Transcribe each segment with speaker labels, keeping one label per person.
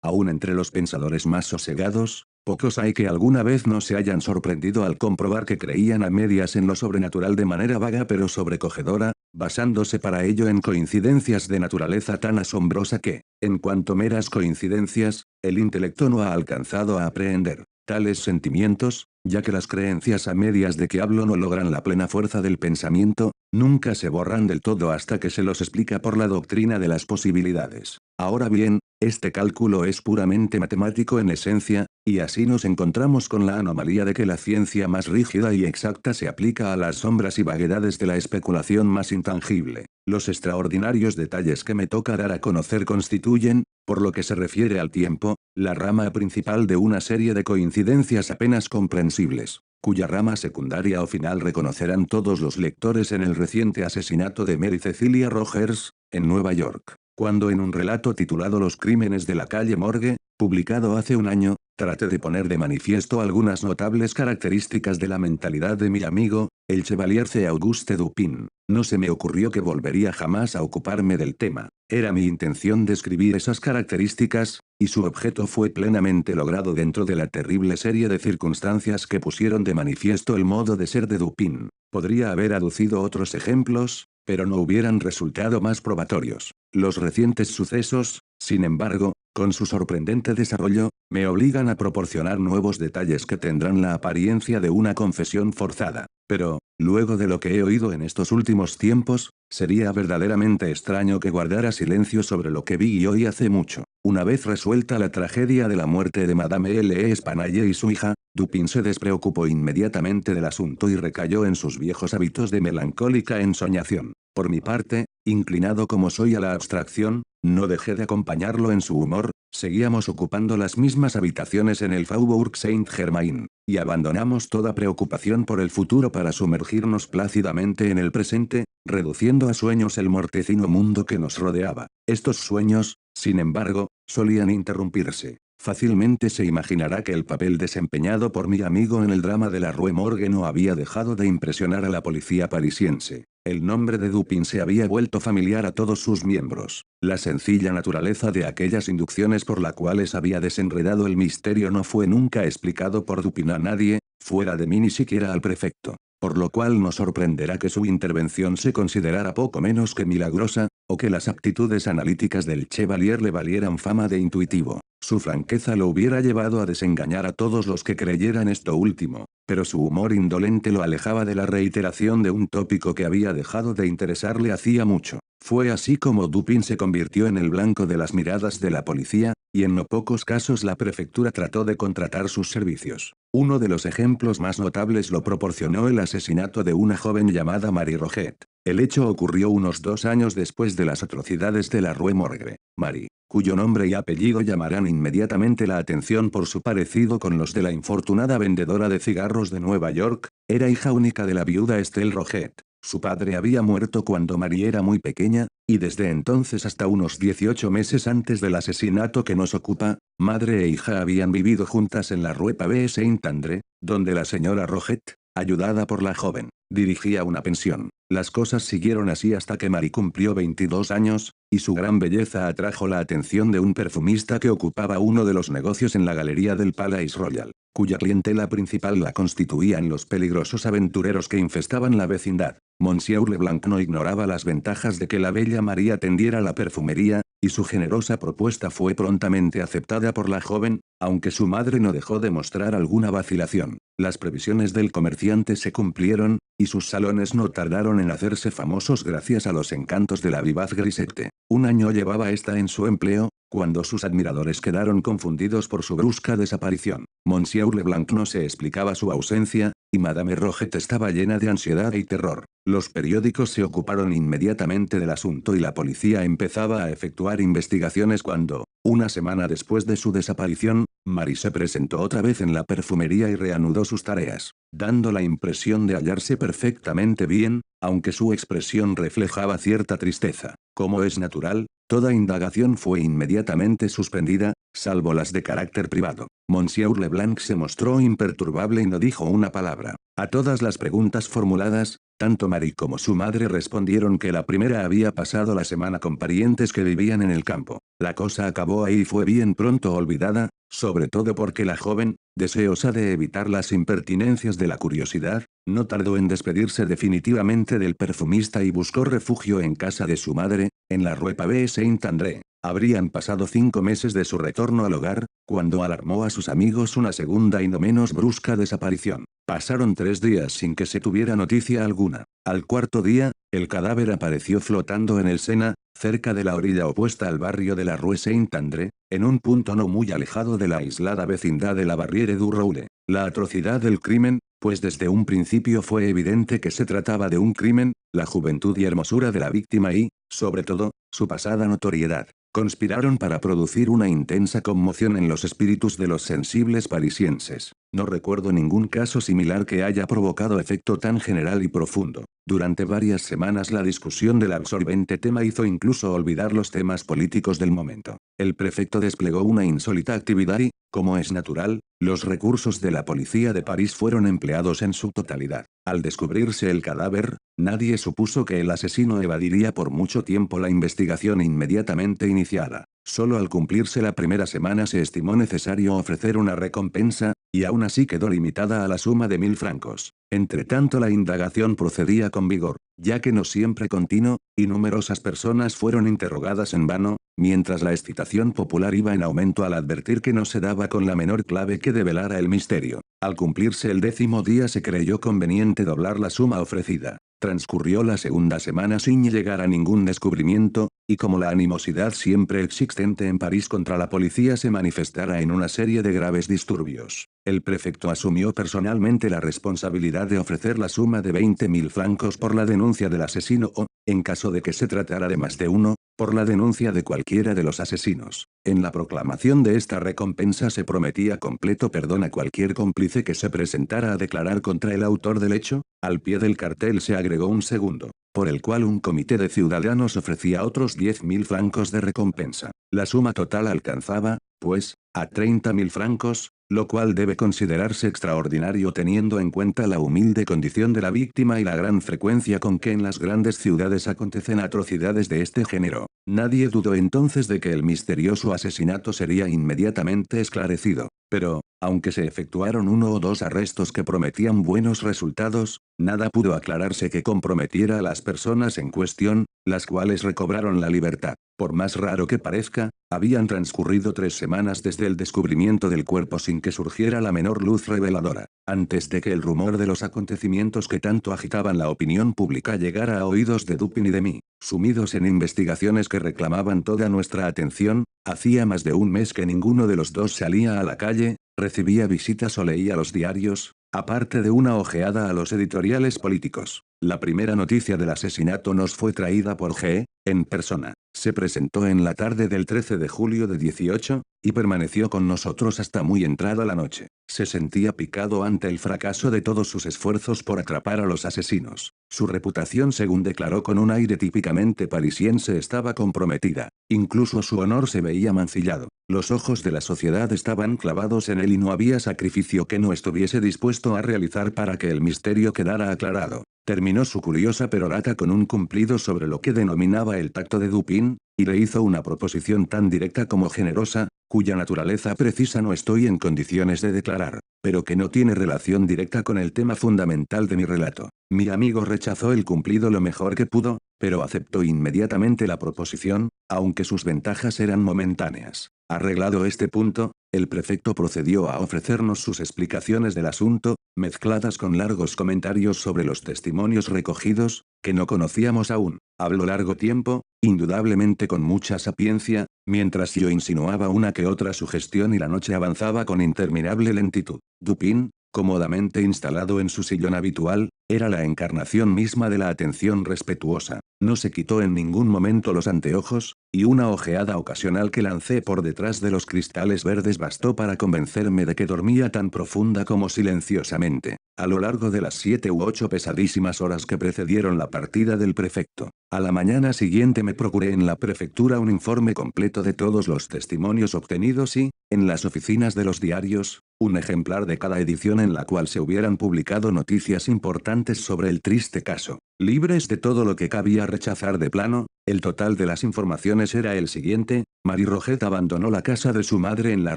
Speaker 1: Aún entre los pensadores más sosegados, pocos hay que alguna vez no se hayan sorprendido al comprobar que creían a medias en lo sobrenatural de manera vaga pero sobrecogedora, basándose para ello en coincidencias de naturaleza tan asombrosa que, en cuanto meras coincidencias, el intelecto no ha alcanzado a aprehender tales sentimientos, ya que las creencias a medias de que hablo no logran la plena fuerza del pensamiento, nunca se borran del todo hasta que se los explica por la doctrina de las posibilidades. Ahora bien, este cálculo es puramente matemático en esencia, y así nos encontramos con la anomalía de que la ciencia más rígida y exacta se aplica a las sombras y vaguedades de la especulación más intangible. Los extraordinarios detalles que me toca dar a conocer constituyen, por lo que se refiere al tiempo, la rama principal de una serie de coincidencias apenas comprensibles, cuya rama secundaria o final reconocerán todos los lectores en el reciente asesinato de Mary Cecilia Rogers, en Nueva York, cuando en un relato titulado Los crímenes de la calle Morgue, publicado hace un año, traté de poner de manifiesto algunas notables características de la mentalidad de mi amigo, el Chevalier C. Auguste Dupin. No se me ocurrió que volvería jamás a ocuparme del tema. Era mi intención describir esas características, y su objeto fue plenamente logrado dentro de la terrible serie de circunstancias que pusieron de manifiesto el modo de ser de Dupin. Podría haber aducido otros ejemplos, pero no hubieran resultado más probatorios. Los recientes sucesos, sin embargo, con su sorprendente desarrollo, me obligan a proporcionar nuevos detalles que tendrán la apariencia de una confesión forzada. Pero, luego de lo que he oído en estos últimos tiempos, sería verdaderamente extraño que guardara silencio sobre lo que vi y oí hace mucho. Una vez resuelta la tragedia de la muerte de Madame L. Espanaye y su hija, Dupin se despreocupó inmediatamente del asunto y recayó en sus viejos hábitos de melancólica ensoñación. Por mi parte, inclinado como soy a la abstracción, no dejé de acompañarlo en su humor, seguíamos ocupando las mismas habitaciones en el Faubourg Saint-Germain, y abandonamos toda preocupación por el futuro para sumergirnos plácidamente en el presente, reduciendo a sueños el mortecino mundo que nos rodeaba. Estos sueños, sin embargo, solían interrumpirse. Fácilmente se imaginará que el papel desempeñado por mi amigo en el drama de la Rue Morgue no había dejado de impresionar a la policía parisiense. El nombre de Dupin se había vuelto familiar a todos sus miembros. La sencilla naturaleza de aquellas inducciones por las cuales había desenredado el misterio no fue nunca explicado por Dupin a nadie, fuera de mí ni siquiera al prefecto. Por lo cual no sorprenderá que su intervención se considerara poco menos que milagrosa, o que las aptitudes analíticas del Chevalier le valieran fama de intuitivo. Su franqueza lo hubiera llevado a desengañar a todos los que creyeran esto último, pero su humor indolente lo alejaba de la reiteración de un tópico que había dejado de interesarle hacía mucho. Fue así como Dupin se convirtió en el blanco de las miradas de la policía, y en no pocos casos la prefectura trató de contratar sus servicios. Uno de los ejemplos más notables lo proporcionó el asesinato de una joven llamada Marie Roget. El hecho ocurrió unos 2 años después de las atrocidades de la Rue Morgue. Marie, cuyo nombre y apellido llamarán inmediatamente la atención por su parecido con los de la infortunada vendedora de cigarros de Nueva York, era hija única de la viuda Estelle Roget. Su padre había muerto cuando Marie era muy pequeña, y desde entonces hasta unos 18 meses antes del asesinato que nos ocupa, madre e hija habían vivido juntas en la Rue Pavée Saint-André, donde la señora Roget, ayudada por la joven, dirigía una pensión. Las cosas siguieron así hasta que Marie cumplió 22 años, y su gran belleza atrajo la atención de un perfumista que ocupaba uno de los negocios en la galería del Palais Royal, cuya clientela principal la constituían los peligrosos aventureros que infestaban la vecindad. Monsieur Leblanc no ignoraba las ventajas de que la bella Marie atendiera la perfumería, y su generosa propuesta fue prontamente aceptada por la joven, aunque su madre no dejó de mostrar alguna vacilación. Las previsiones del comerciante se cumplieron, y sus salones no tardaron en hacerse famosos gracias a los encantos de la vivaz Grisette. Un año llevaba esta en su empleo, cuando sus admiradores quedaron confundidos por su brusca desaparición. Monsieur Leblanc no se explicaba su ausencia, y Madame Roget estaba llena de ansiedad y terror. Los periódicos se ocuparon inmediatamente del asunto y la policía empezaba a efectuar investigaciones cuando, una semana después de su desaparición, Marie se presentó otra vez en la perfumería y reanudó sus tareas, dando la impresión de hallarse perfectamente bien, aunque su expresión reflejaba cierta tristeza. Como es natural, toda indagación fue inmediatamente suspendida, salvo las de carácter privado. Monsieur Leblanc se mostró imperturbable y no dijo una palabra. A todas las preguntas formuladas, Tanto Mari como su madre respondieron que la primera había pasado la semana con parientes que vivían en el campo. La cosa acabó ahí y fue bien pronto olvidada, sobre todo porque la joven, deseosa de evitar las impertinencias de la curiosidad, no tardó en despedirse definitivamente del perfumista y buscó refugio en casa de su madre, en la Rue Pavée Saint-André. Habrían pasado 5 meses de su retorno al hogar, cuando alarmó a sus amigos una segunda y no menos brusca desaparición. Pasaron 3 días sin que se tuviera noticia alguna. Al cuarto día, el cadáver apareció flotando en el Sena, cerca de la orilla opuesta al barrio de la Rue Saint-André, en un punto no muy alejado de la aislada vecindad de la Barrière du Roule. La atrocidad del crimen, pues desde un principio fue evidente que se trataba de un crimen, la juventud y hermosura de la víctima y, sobre todo, su pasada notoriedad, conspiraron para producir una intensa conmoción en los espíritus de los sensibles parisienses. No recuerdo ningún caso similar que haya provocado efecto tan general y profundo. Durante varias semanas la discusión del absorbente tema hizo incluso olvidar los temas políticos del momento. El prefecto desplegó una insólita actividad y, como es natural, los recursos de la policía de París fueron empleados en su totalidad. Al descubrirse el cadáver, nadie supuso que el asesino evadiría por mucho tiempo la investigación inmediatamente iniciada. Solo al cumplirse la primera semana se estimó necesario ofrecer una recompensa, y aún así quedó limitada a la suma de 1000 francos. Entretanto la indagación procedía con vigor, ya que no siempre continuó, y numerosas personas fueron interrogadas en vano, mientras la excitación popular iba en aumento al advertir que no se daba con la menor clave que develara el misterio. Al cumplirse el 10º día se creyó conveniente doblar la suma ofrecida. Transcurrió la segunda semana sin llegar a ningún descubrimiento, y como la animosidad siempre existente en París contra la policía se manifestara en una serie de graves disturbios, el prefecto asumió personalmente la responsabilidad de ofrecer la suma de 20.000 francos por la denuncia del asesino o, en caso de que se tratara de más de uno, por la denuncia de cualquiera de los asesinos. En la proclamación de esta recompensa se prometía completo perdón a cualquier cómplice que se presentara a declarar contra el autor del hecho. Al pie del cartel se agregó un segundo, por el cual un comité de ciudadanos ofrecía otros 10.000 francos de recompensa. La suma total alcanzaba, pues, a 30.000 francos, lo cual debe considerarse extraordinario teniendo en cuenta la humilde condición de la víctima y la gran frecuencia con que en las grandes ciudades acontecen atrocidades de este género. Nadie dudó entonces de que el misterioso asesinato sería inmediatamente esclarecido. Pero, aunque se efectuaron 1 o 2 arrestos que prometían buenos resultados, nada pudo aclararse que comprometiera a las personas en cuestión, las cuales recobraron la libertad. Por más raro que parezca, habían transcurrido 3 semanas desde el descubrimiento del cuerpo sin que surgiera la menor luz reveladora. Antes de que el rumor de los acontecimientos que tanto agitaban la opinión pública llegara a oídos de Dupin y de mí, sumidos en investigaciones que reclamaban toda nuestra atención, hacía más de un mes que ninguno de los dos salía a la calle, recibía visitas o leía los diarios, aparte de una ojeada a los editoriales políticos. La primera noticia del asesinato nos fue traída por G. en persona. Se presentó en la tarde del 13 de julio de 18, y permaneció con nosotros hasta muy entrada la noche. Se sentía picado ante el fracaso de todos sus esfuerzos por atrapar a los asesinos. Su reputación, según declaró con un aire típicamente parisiense, estaba comprometida. Incluso su honor se veía mancillado. Los ojos de la sociedad estaban clavados en él y no había sacrificio que no estuviese dispuesto a realizar para que el misterio quedara aclarado. Terminó su curiosa perorata con un cumplido sobre lo que denominaba el tacto de Dupin, y le hizo una proposición tan directa como generosa, cuya naturaleza precisa no estoy en condiciones de declarar, pero que no tiene relación directa con el tema fundamental de mi relato. Mi amigo rechazó el cumplido lo mejor que pudo, pero aceptó inmediatamente la proposición, aunque sus ventajas eran momentáneas. Arreglado este punto, el prefecto procedió a ofrecernos sus explicaciones del asunto, mezcladas con largos comentarios sobre los testimonios recogidos, que no conocíamos aún. Habló largo tiempo, indudablemente con mucha sapiencia, mientras yo insinuaba una que otra sugestión y la noche avanzaba con interminable lentitud. Dupin, cómodamente instalado en su sillón habitual, era la encarnación misma de la atención respetuosa. No se quitó en ningún momento los anteojos, y una ojeada ocasional que lancé por detrás de los cristales verdes bastó para convencerme de que dormía tan profunda como silenciosamente. A lo largo de las 7 u 8 pesadísimas horas que precedieron la partida del prefecto, a la mañana siguiente me procuré en la prefectura un informe completo de todos los testimonios obtenidos y, en las oficinas de los diarios, un ejemplar de cada edición en la cual se hubieran publicado noticias importantes sobre el triste caso. Libres de todo lo que cabía rechazar de plano, el total de las informaciones era el siguiente: Marie Roget abandonó la casa de su madre en la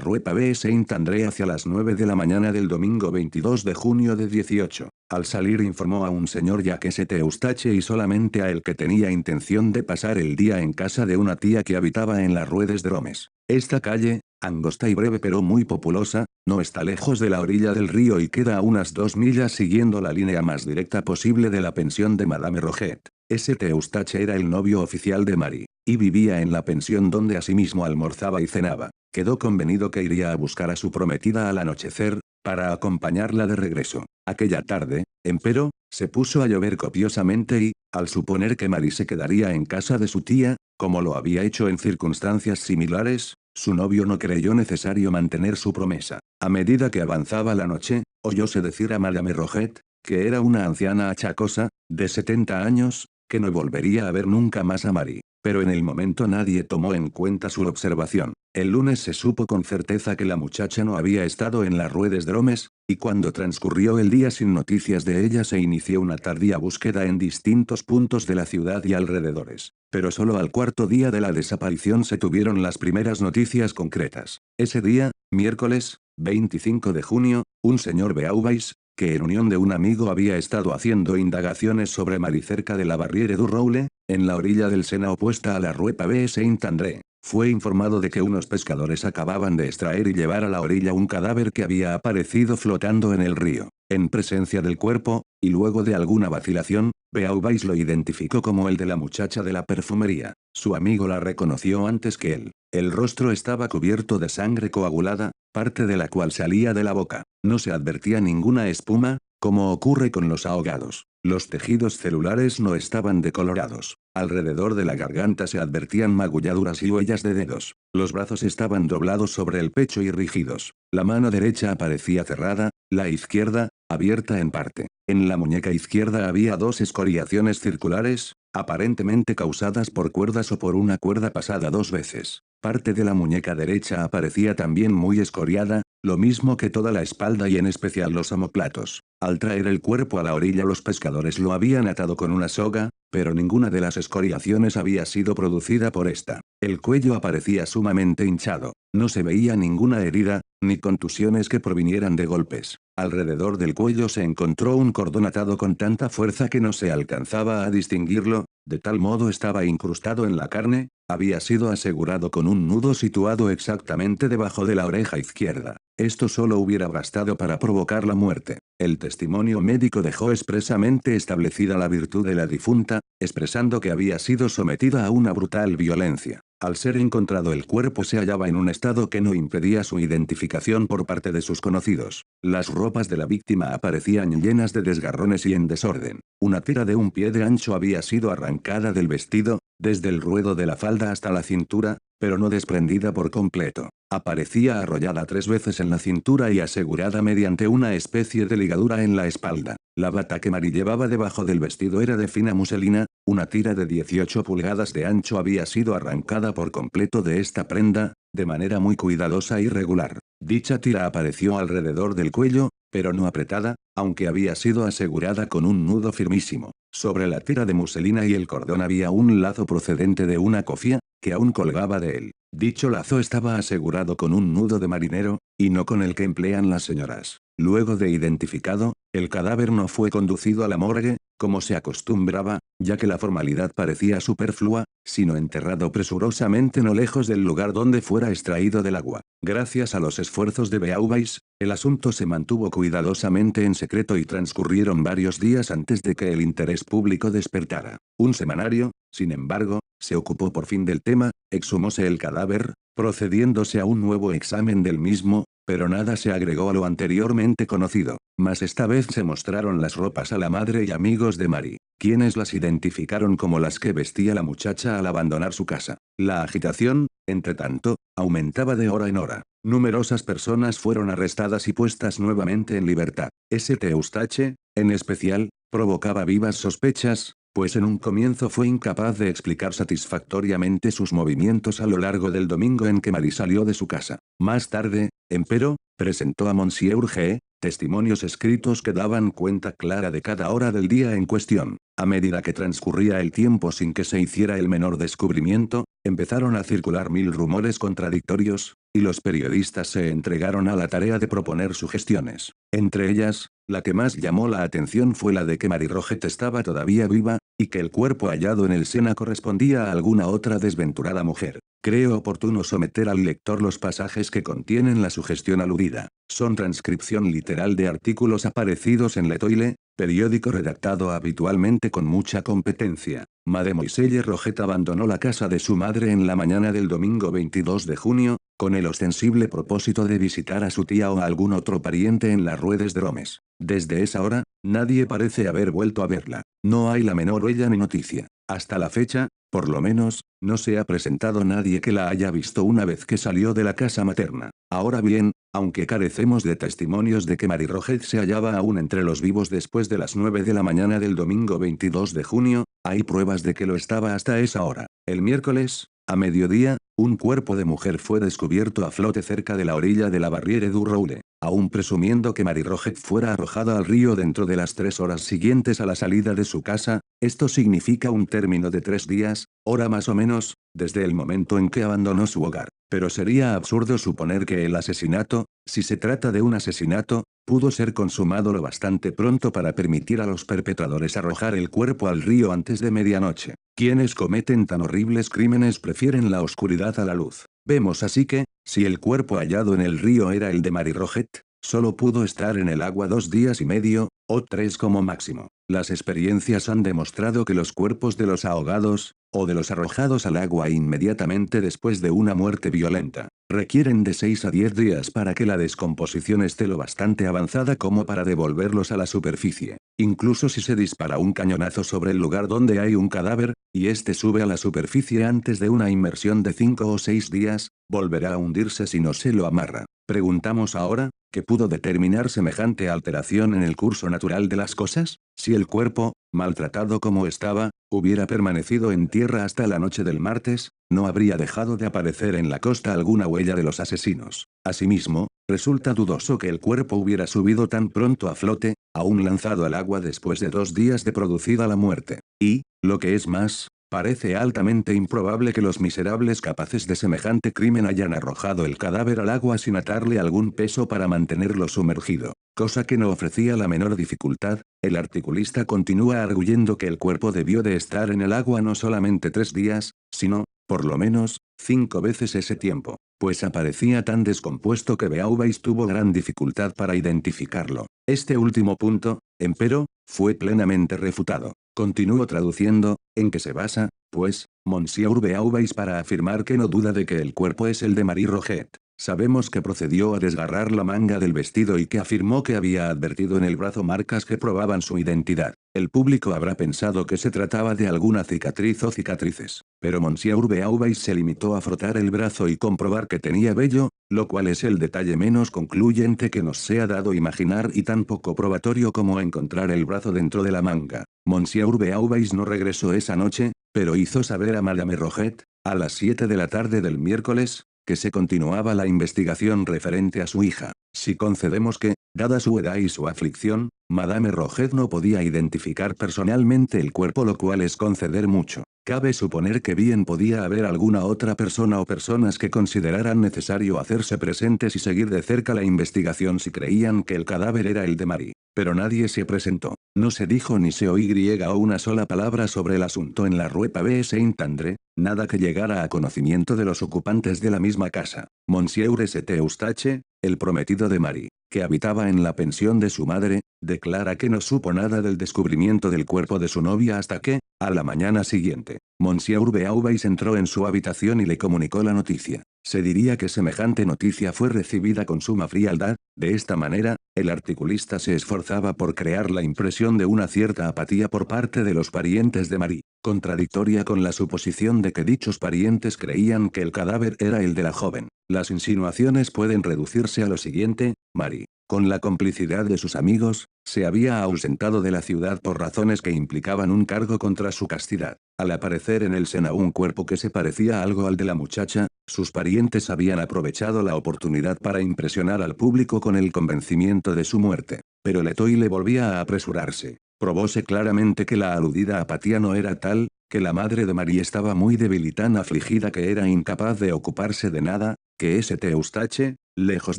Speaker 1: Rue Pavée Saint-André hacia las 9 de la mañana del domingo 22 de junio de 18. Al salir informó a un señor Jacques Eustache y solamente a él que tenía intención de pasar el día en casa de una tía que habitaba en la Rue des Drômes. Esta calle, angosta y breve pero muy populosa, no está lejos de la orilla del río y queda a unas 2 millas siguiendo la línea más directa posible de la pensión de Madame Roget. Eustache era el novio oficial de Marie, y vivía en la pensión donde asimismo almorzaba y cenaba. Quedó convenido que iría a buscar a su prometida al anochecer, para acompañarla de regreso. Aquella tarde, empero, se puso a llover copiosamente y, al suponer que Marie se quedaría en casa de su tía, como lo había hecho en circunstancias similares, su novio no creyó necesario mantener su promesa. A medida que avanzaba la noche, oyóse decir a Madame Roget, que era una anciana achacosa, de 70 años, que no volvería a ver nunca más a Marie. Pero en el momento nadie tomó en cuenta su observación. El lunes se supo con certeza que la muchacha no había estado en las Rue des Drômes, y cuando transcurrió el día sin noticias de ella se inició una tardía búsqueda en distintos puntos de la ciudad y alrededores. Pero solo al cuarto día de la desaparición se tuvieron las primeras noticias concretas. Ese día, miércoles, 25 de junio, un señor Beauvais, que en unión de un amigo había estado haciendo indagaciones sobre Marie cerca de la Barrière du Roule, en la orilla del Sena opuesta a la Rue Pavée Saint-André, fue informado de que unos pescadores acababan de extraer y llevar a la orilla un cadáver que había aparecido flotando en el río. En presencia del cuerpo, y luego de alguna vacilación, Beauvais lo identificó como el de la muchacha de la perfumería. Su amigo la reconoció antes que él. El rostro estaba cubierto de sangre coagulada, parte de la cual salía de la boca. No se advertía ninguna espuma, como ocurre con los ahogados. Los tejidos celulares no estaban decolorados. Alrededor de la garganta se advertían magulladuras y huellas de dedos. Los brazos estaban doblados sobre el pecho y rígidos. La mano derecha aparecía cerrada, la izquierda, abierta en parte. En la muñeca izquierda había dos escoriaciones circulares, aparentemente causadas por cuerdas o por una cuerda pasada 2 veces. Parte de la muñeca derecha aparecía también muy escoriada, lo mismo que toda la espalda y en especial los omóplatos. Al traer el cuerpo a la orilla los pescadores lo habían atado con una soga, pero ninguna de las escoriaciones había sido producida por esta. El cuello aparecía sumamente hinchado. No se veía ninguna herida, ni contusiones que provinieran de golpes. Alrededor del cuello se encontró un cordón atado con tanta fuerza que no se alcanzaba a distinguirlo, de tal modo estaba incrustado en la carne, había sido asegurado con un nudo situado exactamente debajo de la oreja izquierda. Esto solo hubiera bastado para provocar la muerte. El testimonio médico dejó expresamente establecida la virtud de la difunta, expresando que había sido sometida a una brutal violencia. Al ser encontrado el cuerpo se hallaba en un estado que no impedía su identificación por parte de sus conocidos. Las ropas de la víctima aparecían llenas de desgarrones y en desorden. Una tira de un pie de ancho había sido arrancada del vestido, desde el ruedo de la falda hasta la cintura, pero no desprendida por completo. Aparecía arrollada 3 veces en la cintura y asegurada mediante una especie de ligadura en la espalda. La bata que Marie llevaba debajo del vestido era de fina muselina, una tira de 18 pulgadas de ancho había sido arrancada por completo de esta prenda, de manera muy cuidadosa y regular. Dicha tira apareció alrededor del cuello, pero no apretada, aunque había sido asegurada con un nudo firmísimo. Sobre la tira de muselina y el cordón había un lazo procedente de una cofia, que aún colgaba de él. Dicho lazo estaba asegurado con un nudo de marinero, y no con el que emplean las señoras. Luego de identificado, el cadáver no fue conducido a la morgue, como se acostumbraba, ya que la formalidad parecía superflua, sino enterrado presurosamente no lejos del lugar donde fuera extraído del agua. Gracias a los esfuerzos de Beauvais, el asunto se mantuvo cuidadosamente en secreto y transcurrieron varios días antes de que el interés público despertara. Un semanario, sin embargo, se ocupó por fin del tema, exhumóse el cadáver, procediéndose a un nuevo examen del mismo, pero nada se agregó a lo anteriormente conocido. Mas esta vez se mostraron las ropas a la madre y amigos de Marie, quienes las identificaron como las que vestía la muchacha al abandonar su casa. La agitación, entretanto, aumentaba de hora en hora. Numerosas personas fueron arrestadas y puestas nuevamente en libertad. Eustache, en especial, provocaba vivas sospechas, pues en un comienzo fue incapaz de explicar satisfactoriamente sus movimientos a lo largo del domingo en que Marie salió de su casa. Más tarde, empero, presentó a Monsieur G. testimonios escritos que daban cuenta clara de cada hora del día en cuestión. A medida que transcurría el tiempo sin que se hiciera el menor descubrimiento, empezaron a circular mil rumores contradictorios, y los periodistas se entregaron a la tarea de proponer sugestiones. Entre ellas, la que más llamó la atención fue la de que Marie Rogét estaba todavía viva, y que el cuerpo hallado en el Sena correspondía a alguna otra desventurada mujer. Creo oportuno someter al lector los pasajes que contienen la sugestión aludida. Son transcripción literal de artículos aparecidos en L'Etoile, periódico redactado habitualmente con mucha competencia. Mademoiselle Rogét abandonó la casa de su madre en la mañana del domingo 22 de junio, con el ostensible propósito de visitar a su tía o a algún otro pariente en las Ruedes de Romes. Desde esa hora, nadie parece haber vuelto a verla. No hay la menor huella ni noticia. Hasta la fecha, por lo menos, no se ha presentado nadie que la haya visto una vez que salió de la casa materna. Ahora bien, aunque carecemos de testimonios de que Marie Rogét se hallaba aún entre los vivos después de las 9 de la mañana del domingo 22 de junio, hay pruebas de que lo estaba hasta esa hora. El miércoles, a mediodía, un cuerpo de mujer fue descubierto a flote cerca de la orilla de la Barriere du Roule. Aún presumiendo que Marie Rogét fuera arrojada al río dentro de las 3 horas siguientes a la salida de su casa, esto significa un término de 3 días, hora más o menos, desde el momento en que abandonó su hogar. Pero sería absurdo suponer que el asesinato, si se trata de un asesinato, pudo ser consumado lo bastante pronto para permitir a los perpetradores arrojar el cuerpo al río antes de medianoche. Quienes cometen tan horribles crímenes prefieren la oscuridad a la luz. Vemos así que, si el cuerpo hallado en el río era el de Marie Rogét, solo pudo estar en el agua 2 días y medio, o 3 como máximo. Las experiencias han demostrado que los cuerpos de los ahogados, o de los arrojados al agua inmediatamente después de una muerte violenta, requieren de 6 a 10 días para que la descomposición esté lo bastante avanzada como para devolverlos a la superficie. Incluso si se dispara un cañonazo sobre el lugar donde hay un cadáver, y este sube a la superficie antes de una inmersión de 5 o 6 días, volverá a hundirse si no se lo amarra. Preguntamos ahora, ¿qué pudo determinar semejante alteración en el curso natural de las cosas? Si el cuerpo, maltratado como estaba, hubiera permanecido en tierra hasta la noche del martes, no habría dejado de aparecer en la costa alguna huella de los asesinos. Asimismo, resulta dudoso que el cuerpo hubiera subido tan pronto a flote, aún lanzado al agua después de 2 días de producida la muerte. Y, lo que es más, parece altamente improbable que los miserables capaces de semejante crimen hayan arrojado el cadáver al agua sin atarle algún peso para mantenerlo sumergido. Cosa que no ofrecía la menor dificultad, el articulista continúa arguyendo que el cuerpo debió de estar en el agua no solamente 3 días, sino, por lo menos, 5 veces ese tiempo, pues aparecía tan descompuesto que Beauvais tuvo gran dificultad para identificarlo. Este último punto, empero, fue plenamente refutado. Continúo traduciendo, en que se basa, pues, Monsieur Beauvais para afirmar que no duda de que el cuerpo es el de Marie Rogét. Sabemos que procedió a desgarrar la manga del vestido y que afirmó que había advertido en el brazo marcas que probaban su identidad. El público habrá pensado que se trataba de alguna cicatriz o cicatrices, pero Monsieur Beauvais se limitó a frotar el brazo y comprobar que tenía vello, lo cual es el detalle menos concluyente que nos sea dado imaginar y tan poco probatorio como encontrar el brazo dentro de la manga. Monsieur Beauvais no regresó esa noche, pero hizo saber a Madame Rogét, a las 7 de la tarde del miércoles, que se continuaba la investigación referente a su hija. Si concedemos que, dada su edad y su aflicción, Madame Rogét no podía identificar personalmente el cuerpo, lo cual es conceder mucho, cabe suponer que bien podía haber alguna otra persona o personas que consideraran necesario hacerse presentes y seguir de cerca la investigación si creían que el cadáver era el de Marie. Pero nadie se presentó. No se dijo ni se oía una sola palabra sobre el asunto en la Rue Pavée Saint-André, nada que llegara a conocimiento de los ocupantes de la misma casa. Monsieur St. Eustache, el prometido de Marie, que habitaba en la pensión de su madre, declara que no supo nada del descubrimiento del cuerpo de su novia hasta que, a la mañana siguiente, Monsieur Beauvais entró en su habitación y le comunicó la noticia. Se diría que semejante noticia fue recibida con suma frialdad. De esta manera, el articulista se esforzaba por crear la impresión de una cierta apatía por parte de los parientes de Marie, contradictoria con la suposición de que dichos parientes creían que el cadáver era el de la joven. Las insinuaciones pueden reducirse a lo siguiente: Marie, con la complicidad de sus amigos, se había ausentado de la ciudad por razones que implicaban un cargo contra su castidad. Al aparecer en el Sena un cuerpo que se parecía algo al de la muchacha, sus parientes habían aprovechado la oportunidad para impresionar al público con el convencimiento de su muerte. Pero Letoile volvía a apresurarse. Probóse claramente que la aludida apatía no era tal, que la madre de Marie estaba muy débil y tan afligida que era incapaz de ocuparse de nada, que St. Eustache, lejos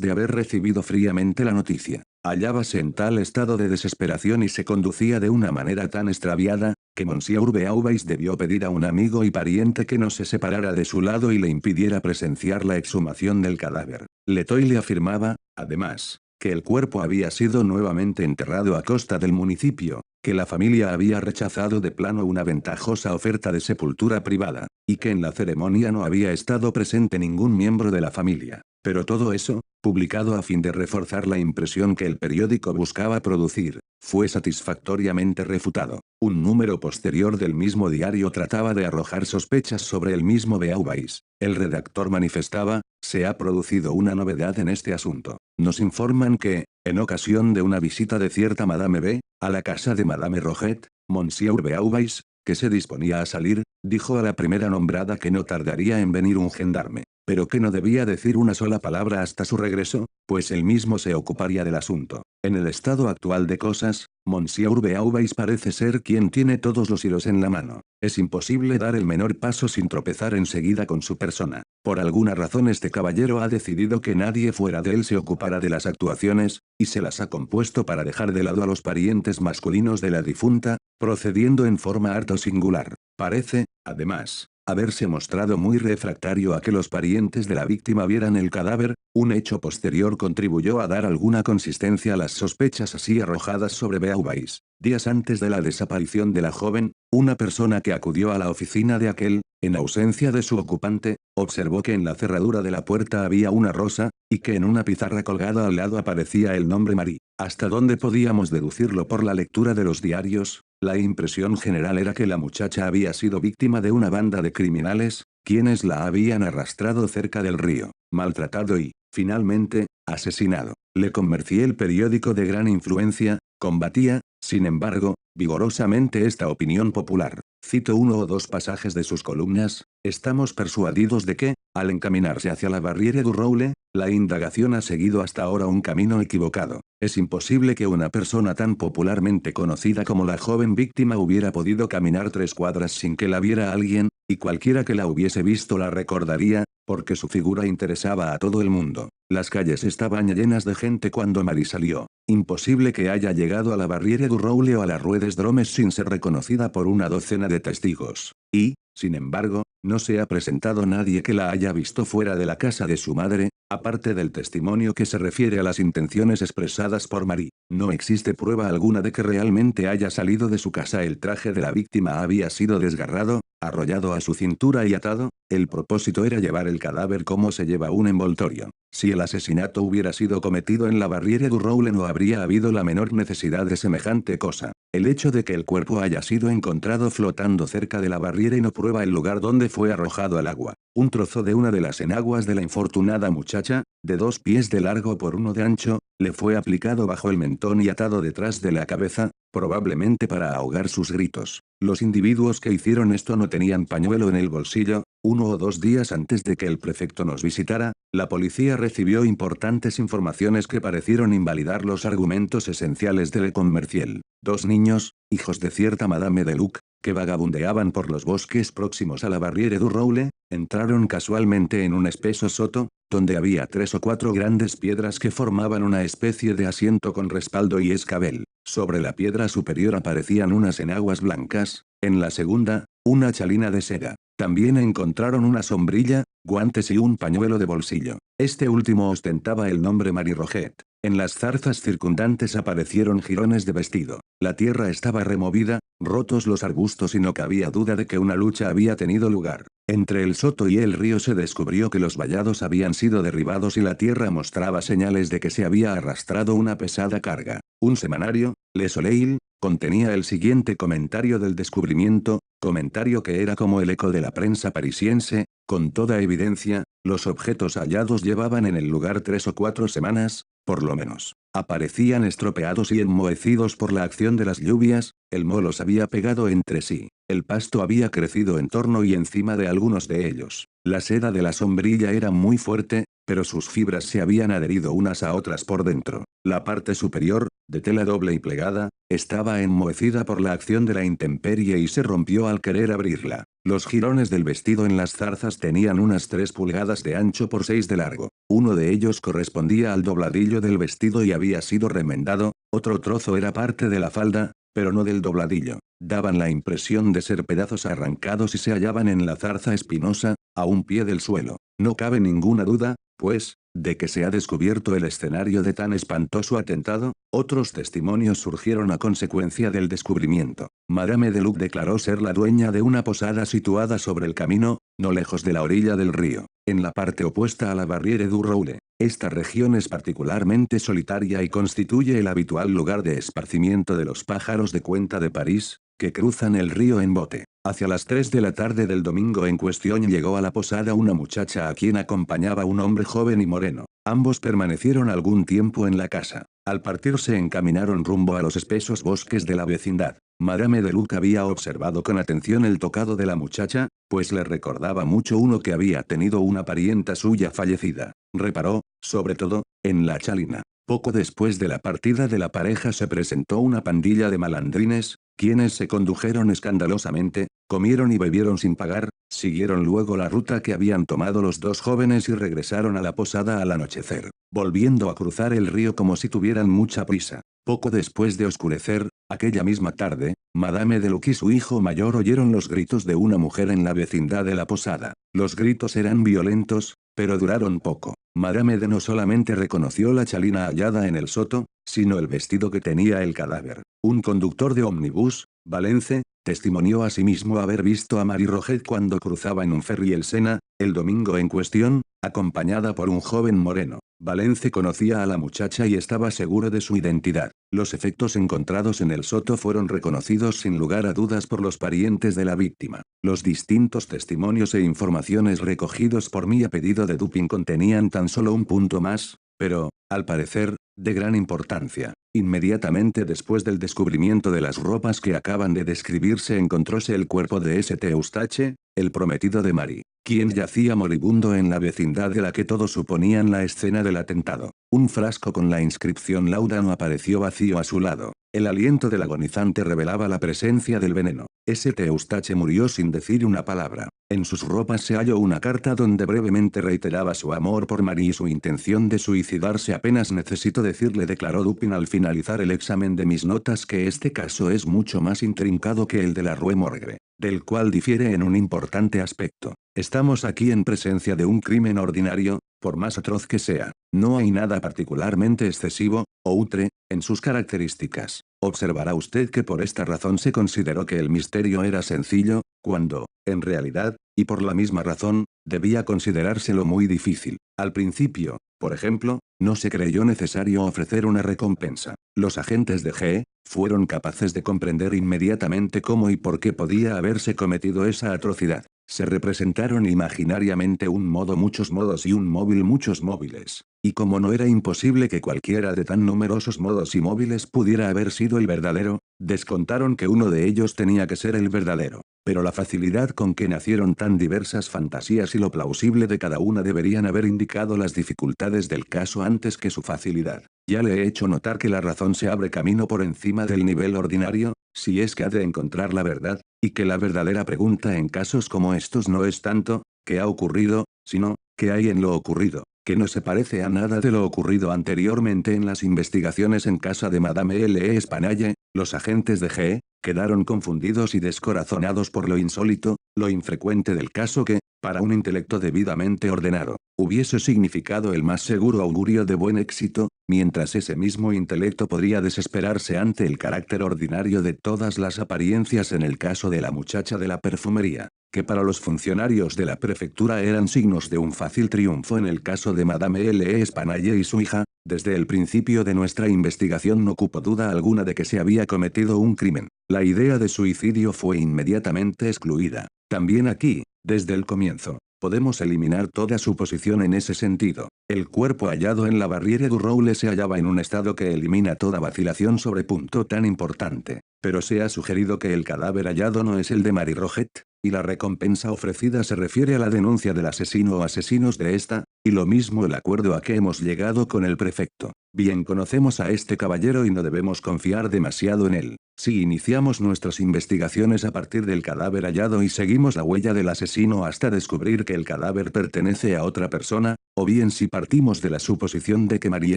Speaker 1: de haber recibido fríamente la noticia, hallábase en tal estado de desesperación y se conducía de una manera tan extraviada, que Monsieur Beauvais debió pedir a un amigo y pariente que no se separara de su lado y le impidiera presenciar la exhumación del cadáver. Letoile afirmaba, además, que el cuerpo había sido nuevamente enterrado a costa del municipio, que la familia había rechazado de plano una ventajosa oferta de sepultura privada, y que en la ceremonia no había estado presente ningún miembro de la familia. Pero todo eso, publicado a fin de reforzar la impresión que el periódico buscaba producir, fue satisfactoriamente refutado. Un número posterior del mismo diario trataba de arrojar sospechas sobre el mismo Beauvais. El redactor manifestaba, se ha producido una novedad en este asunto. Nos informan que, en ocasión de una visita de cierta Madame B, a la casa de Madame Roget, Monsieur Beauvais, que se disponía a salir, dijo a la primera nombrada que no tardaría en venir un gendarme, pero que no debía decir una sola palabra hasta su regreso, pues él mismo se ocuparía del asunto. En el estado actual de cosas, Monsieur Beauvais parece ser quien tiene todos los hilos en la mano. Es imposible dar el menor paso sin tropezar enseguida con su persona. Por alguna razón este caballero ha decidido que nadie fuera de él se ocupara de las actuaciones, y se las ha compuesto para dejar de lado a los parientes masculinos de la difunta, procediendo en forma harto singular. Parece, además, haberse mostrado muy refractario a que los parientes de la víctima vieran el cadáver, un hecho posterior contribuyó a dar alguna consistencia a las sospechas así arrojadas sobre Beauvais. Días antes de la desaparición de la joven, una persona que acudió a la oficina de aquel, en ausencia de su ocupante, observó que en la cerradura de la puerta había una rosa, y que en una pizarra colgada al lado aparecía el nombre Marie. ¿Hasta dónde podíamos deducirlo por la lectura de los diarios? La impresión general era que la muchacha había sido víctima de una banda de criminales, quienes la habían arrastrado cerca del río, maltratado y, finalmente, asesinado. Le Commerciel, el periódico de gran influencia, combatía, sin embargo, vigorosamente esta opinión popular. Cito uno o dos pasajes de sus columnas: estamos persuadidos de que, al encaminarse hacia la Barriere du Roule, la indagación ha seguido hasta ahora un camino equivocado. Es imposible que una persona tan popularmente conocida como la joven víctima hubiera podido caminar 3 cuadras sin que la viera alguien, y cualquiera que la hubiese visto la recordaría, porque su figura interesaba a todo el mundo. Las calles estaban llenas de gente cuando Marie salió. Imposible que haya llegado a la Barriere du Roule o a la Rue des Dromes sin ser reconocida por una docena de testigos. Y, sin embargo, no se ha presentado nadie que la haya visto fuera de la casa de su madre, aparte del testimonio que se refiere a las intenciones expresadas por Marie. No existe prueba alguna de que realmente haya salido de su casa. El traje de la víctima había sido desgarrado, arrollado a su cintura y atado. El propósito era llevar el cadáver como se lleva un envoltorio. Si el asesinato hubiera sido cometido en la Barriere du Roule no habría habido la menor necesidad de semejante cosa. El hecho de que el cuerpo haya sido encontrado flotando cerca de la barriera no prueba el lugar donde fue arrojado al agua. Un trozo de una de las enaguas de la infortunada muchacha, de 2 pies de largo por 1 de ancho, le fue aplicado bajo el mentón y atado detrás de la cabeza, probablemente para ahogar sus gritos. Los individuos que hicieron esto no tenían pañuelo en el bolsillo. 1 o 2 días antes de que el prefecto nos visitara, la policía recibió importantes informaciones que parecieron invalidar los argumentos esenciales de Le Commerciel. 2 niños, hijos de cierta Madame de Luc, que vagabundeaban por los bosques próximos a la Barriere du Roule, entraron casualmente en un espeso soto, donde había 3 o 4 grandes piedras que formaban una especie de asiento con respaldo y escabel. Sobre la piedra superior aparecían unas enaguas blancas, en la segunda, una chalina de seda. También encontraron una sombrilla, guantes y un pañuelo de bolsillo. Este último ostentaba el nombre Marie Roget. En las zarzas circundantes aparecieron jirones de vestido. La tierra estaba removida, rotos los arbustos y no cabía duda de que una lucha había tenido lugar. Entre el soto y el río se descubrió que los vallados habían sido derribados y la tierra mostraba señales de que se había arrastrado una pesada carga. Un semanario, Le Soleil, contenía el siguiente comentario del descubrimiento, comentario que era como el eco de la prensa parisiense: con toda evidencia, los objetos hallados llevaban en el lugar 3 o 4 semanas, por lo menos. Aparecían estropeados y enmohecidos por la acción de las lluvias, el moho los había pegado entre sí. El pasto había crecido en torno y encima de algunos de ellos. La seda de la sombrilla era muy fuerte, pero sus fibras se habían adherido unas a otras por dentro. La parte superior, de tela doble y plegada, estaba enmohecida por la acción de la intemperie y se rompió al querer abrirla. Los jirones del vestido en las zarzas tenían unas 3 pulgadas de ancho por 6 de largo. Uno de ellos correspondía al dobladillo del vestido y había sido remendado, otro trozo era parte de la falda, pero no del dobladillo. Daban la impresión de ser pedazos arrancados y se hallaban en la zarza espinosa, a un pie del suelo. No cabe ninguna duda, pues, de que se ha descubierto el escenario de tan espantoso atentado. Otros testimonios surgieron a consecuencia del descubrimiento. Madame Deluc declaró ser la dueña de una posada situada sobre el camino, no lejos de la orilla del río, en la parte opuesta a la Barriere du Roule. Esta región es particularmente solitaria y constituye el habitual lugar de esparcimiento de los pájaros de cuenta de París, que cruzan el río en bote. Hacia las 3 de la tarde del domingo en cuestión llegó a la posada una muchacha a quien acompañaba un hombre joven y moreno. Ambos permanecieron algún tiempo en la casa. Al partir se encaminaron rumbo a los espesos bosques de la vecindad. Madame Deluc había observado con atención el tocado de la muchacha, pues le recordaba mucho uno que había tenido una parienta suya fallecida. Reparó, sobre todo, en la chalina. Poco después de la partida de la pareja se presentó una pandilla de malandrines, quienes se condujeron escandalosamente, comieron y bebieron sin pagar, siguieron luego la ruta que habían tomado los dos jóvenes y regresaron a la posada al anochecer, volviendo a cruzar el río como si tuvieran mucha prisa. Poco después de oscurecer, aquella misma tarde, Madame Deluc y su hijo mayor oyeron los gritos de una mujer en la vecindad de la posada. Los gritos eran violentos, pero duraron poco. Madame de no solamente reconoció la chalina hallada en el soto, sino el vestido que tenía el cadáver. Un conductor de ómnibus, Valence, testimonió asimismo haber visto a Marie Roget cuando cruzaba en un ferry el Sena, el domingo en cuestión, acompañada por un joven moreno. Valence conocía a la muchacha y estaba seguro de su identidad. Los efectos encontrados en el soto fueron reconocidos sin lugar a dudas por los parientes de la víctima. Los distintos testimonios e informaciones recogidos por mí a pedido de Dupin contenían tan solo un punto más, pero, al parecer, de gran importancia. Inmediatamente después del descubrimiento de las ropas que acaban de describirse encontróse el cuerpo de St. Eustache, el prometido de Marie, quien yacía moribundo en la vecindad de la que todos suponían la escena del atentado. Un frasco con la inscripción Laudanum apareció vacío a su lado. El aliento del agonizante revelaba la presencia del veneno. St. Eustache murió sin decir una palabra. En sus ropas se halló una carta donde brevemente reiteraba su amor por Marie y su intención de suicidarse. Apenas necesito decirle, declaró Dupin al finalizar el examen de mis notas, que este caso es mucho más intrincado que el de la Rue Morgue, del cual difiere en un importante aspecto. Estamos aquí en presencia de un crimen ordinario, por más atroz que sea. No hay nada particularmente excesivo, o outre, en sus características. Observará usted que por esta razón se consideró que el misterio era sencillo, cuando, en realidad, y por la misma razón, debía considerárselo muy difícil. Al principio, por ejemplo, no se creyó necesario ofrecer una recompensa. Los agentes de G. fueron capaces de comprender inmediatamente cómo y por qué podía haberse cometido esa atrocidad. Se representaron imaginariamente un modo, muchos modos y un móvil, muchos móviles. Y como no era imposible que cualquiera de tan numerosos modos y móviles pudiera haber sido el verdadero, descontaron que uno de ellos tenía que ser el verdadero. Pero la facilidad con que nacieron tan diversas fantasías y lo plausible de cada una deberían haber indicado las dificultades del caso antes que su facilidad. Ya le he hecho notar que la razón se abre camino por encima del nivel ordinario, si es que ha de encontrar la verdad, y que la verdadera pregunta en casos como estos no es tanto, ¿qué ha ocurrido?, sino, ¿qué hay en lo ocurrido?, que no se parece a nada de lo ocurrido anteriormente en las investigaciones en casa de Madame L. Espanaye. Los agentes de G. quedaron confundidos y descorazonados por lo insólito, lo infrecuente del caso que, para un intelecto debidamente ordenado, hubiese significado el más seguro augurio de buen éxito, mientras ese mismo intelecto podría desesperarse ante el carácter ordinario de todas las apariencias en el caso de la muchacha de la perfumería, que para los funcionarios de la prefectura eran signos de un fácil triunfo en el caso de Madame L. Espanaye y su hija. Desde el principio de nuestra investigación no cupo duda alguna de que se había cometido un crimen. La idea de suicidio fue inmediatamente excluida. También aquí, desde el comienzo, podemos eliminar toda suposición en ese sentido. El cuerpo hallado en la Barriere du Roule se hallaba en un estado que elimina toda vacilación sobre punto tan importante. Pero se ha sugerido que el cadáver hallado no es el de Marie Roget, y la recompensa ofrecida se refiere a la denuncia del asesino o asesinos de esta, y lo mismo el acuerdo a que hemos llegado con el prefecto. Bien conocemos a este caballero y no debemos confiar demasiado en él. Si iniciamos nuestras investigaciones a partir del cadáver hallado y seguimos la huella del asesino hasta descubrir que el cadáver pertenece a otra persona, o bien si partimos de la suposición de que Marie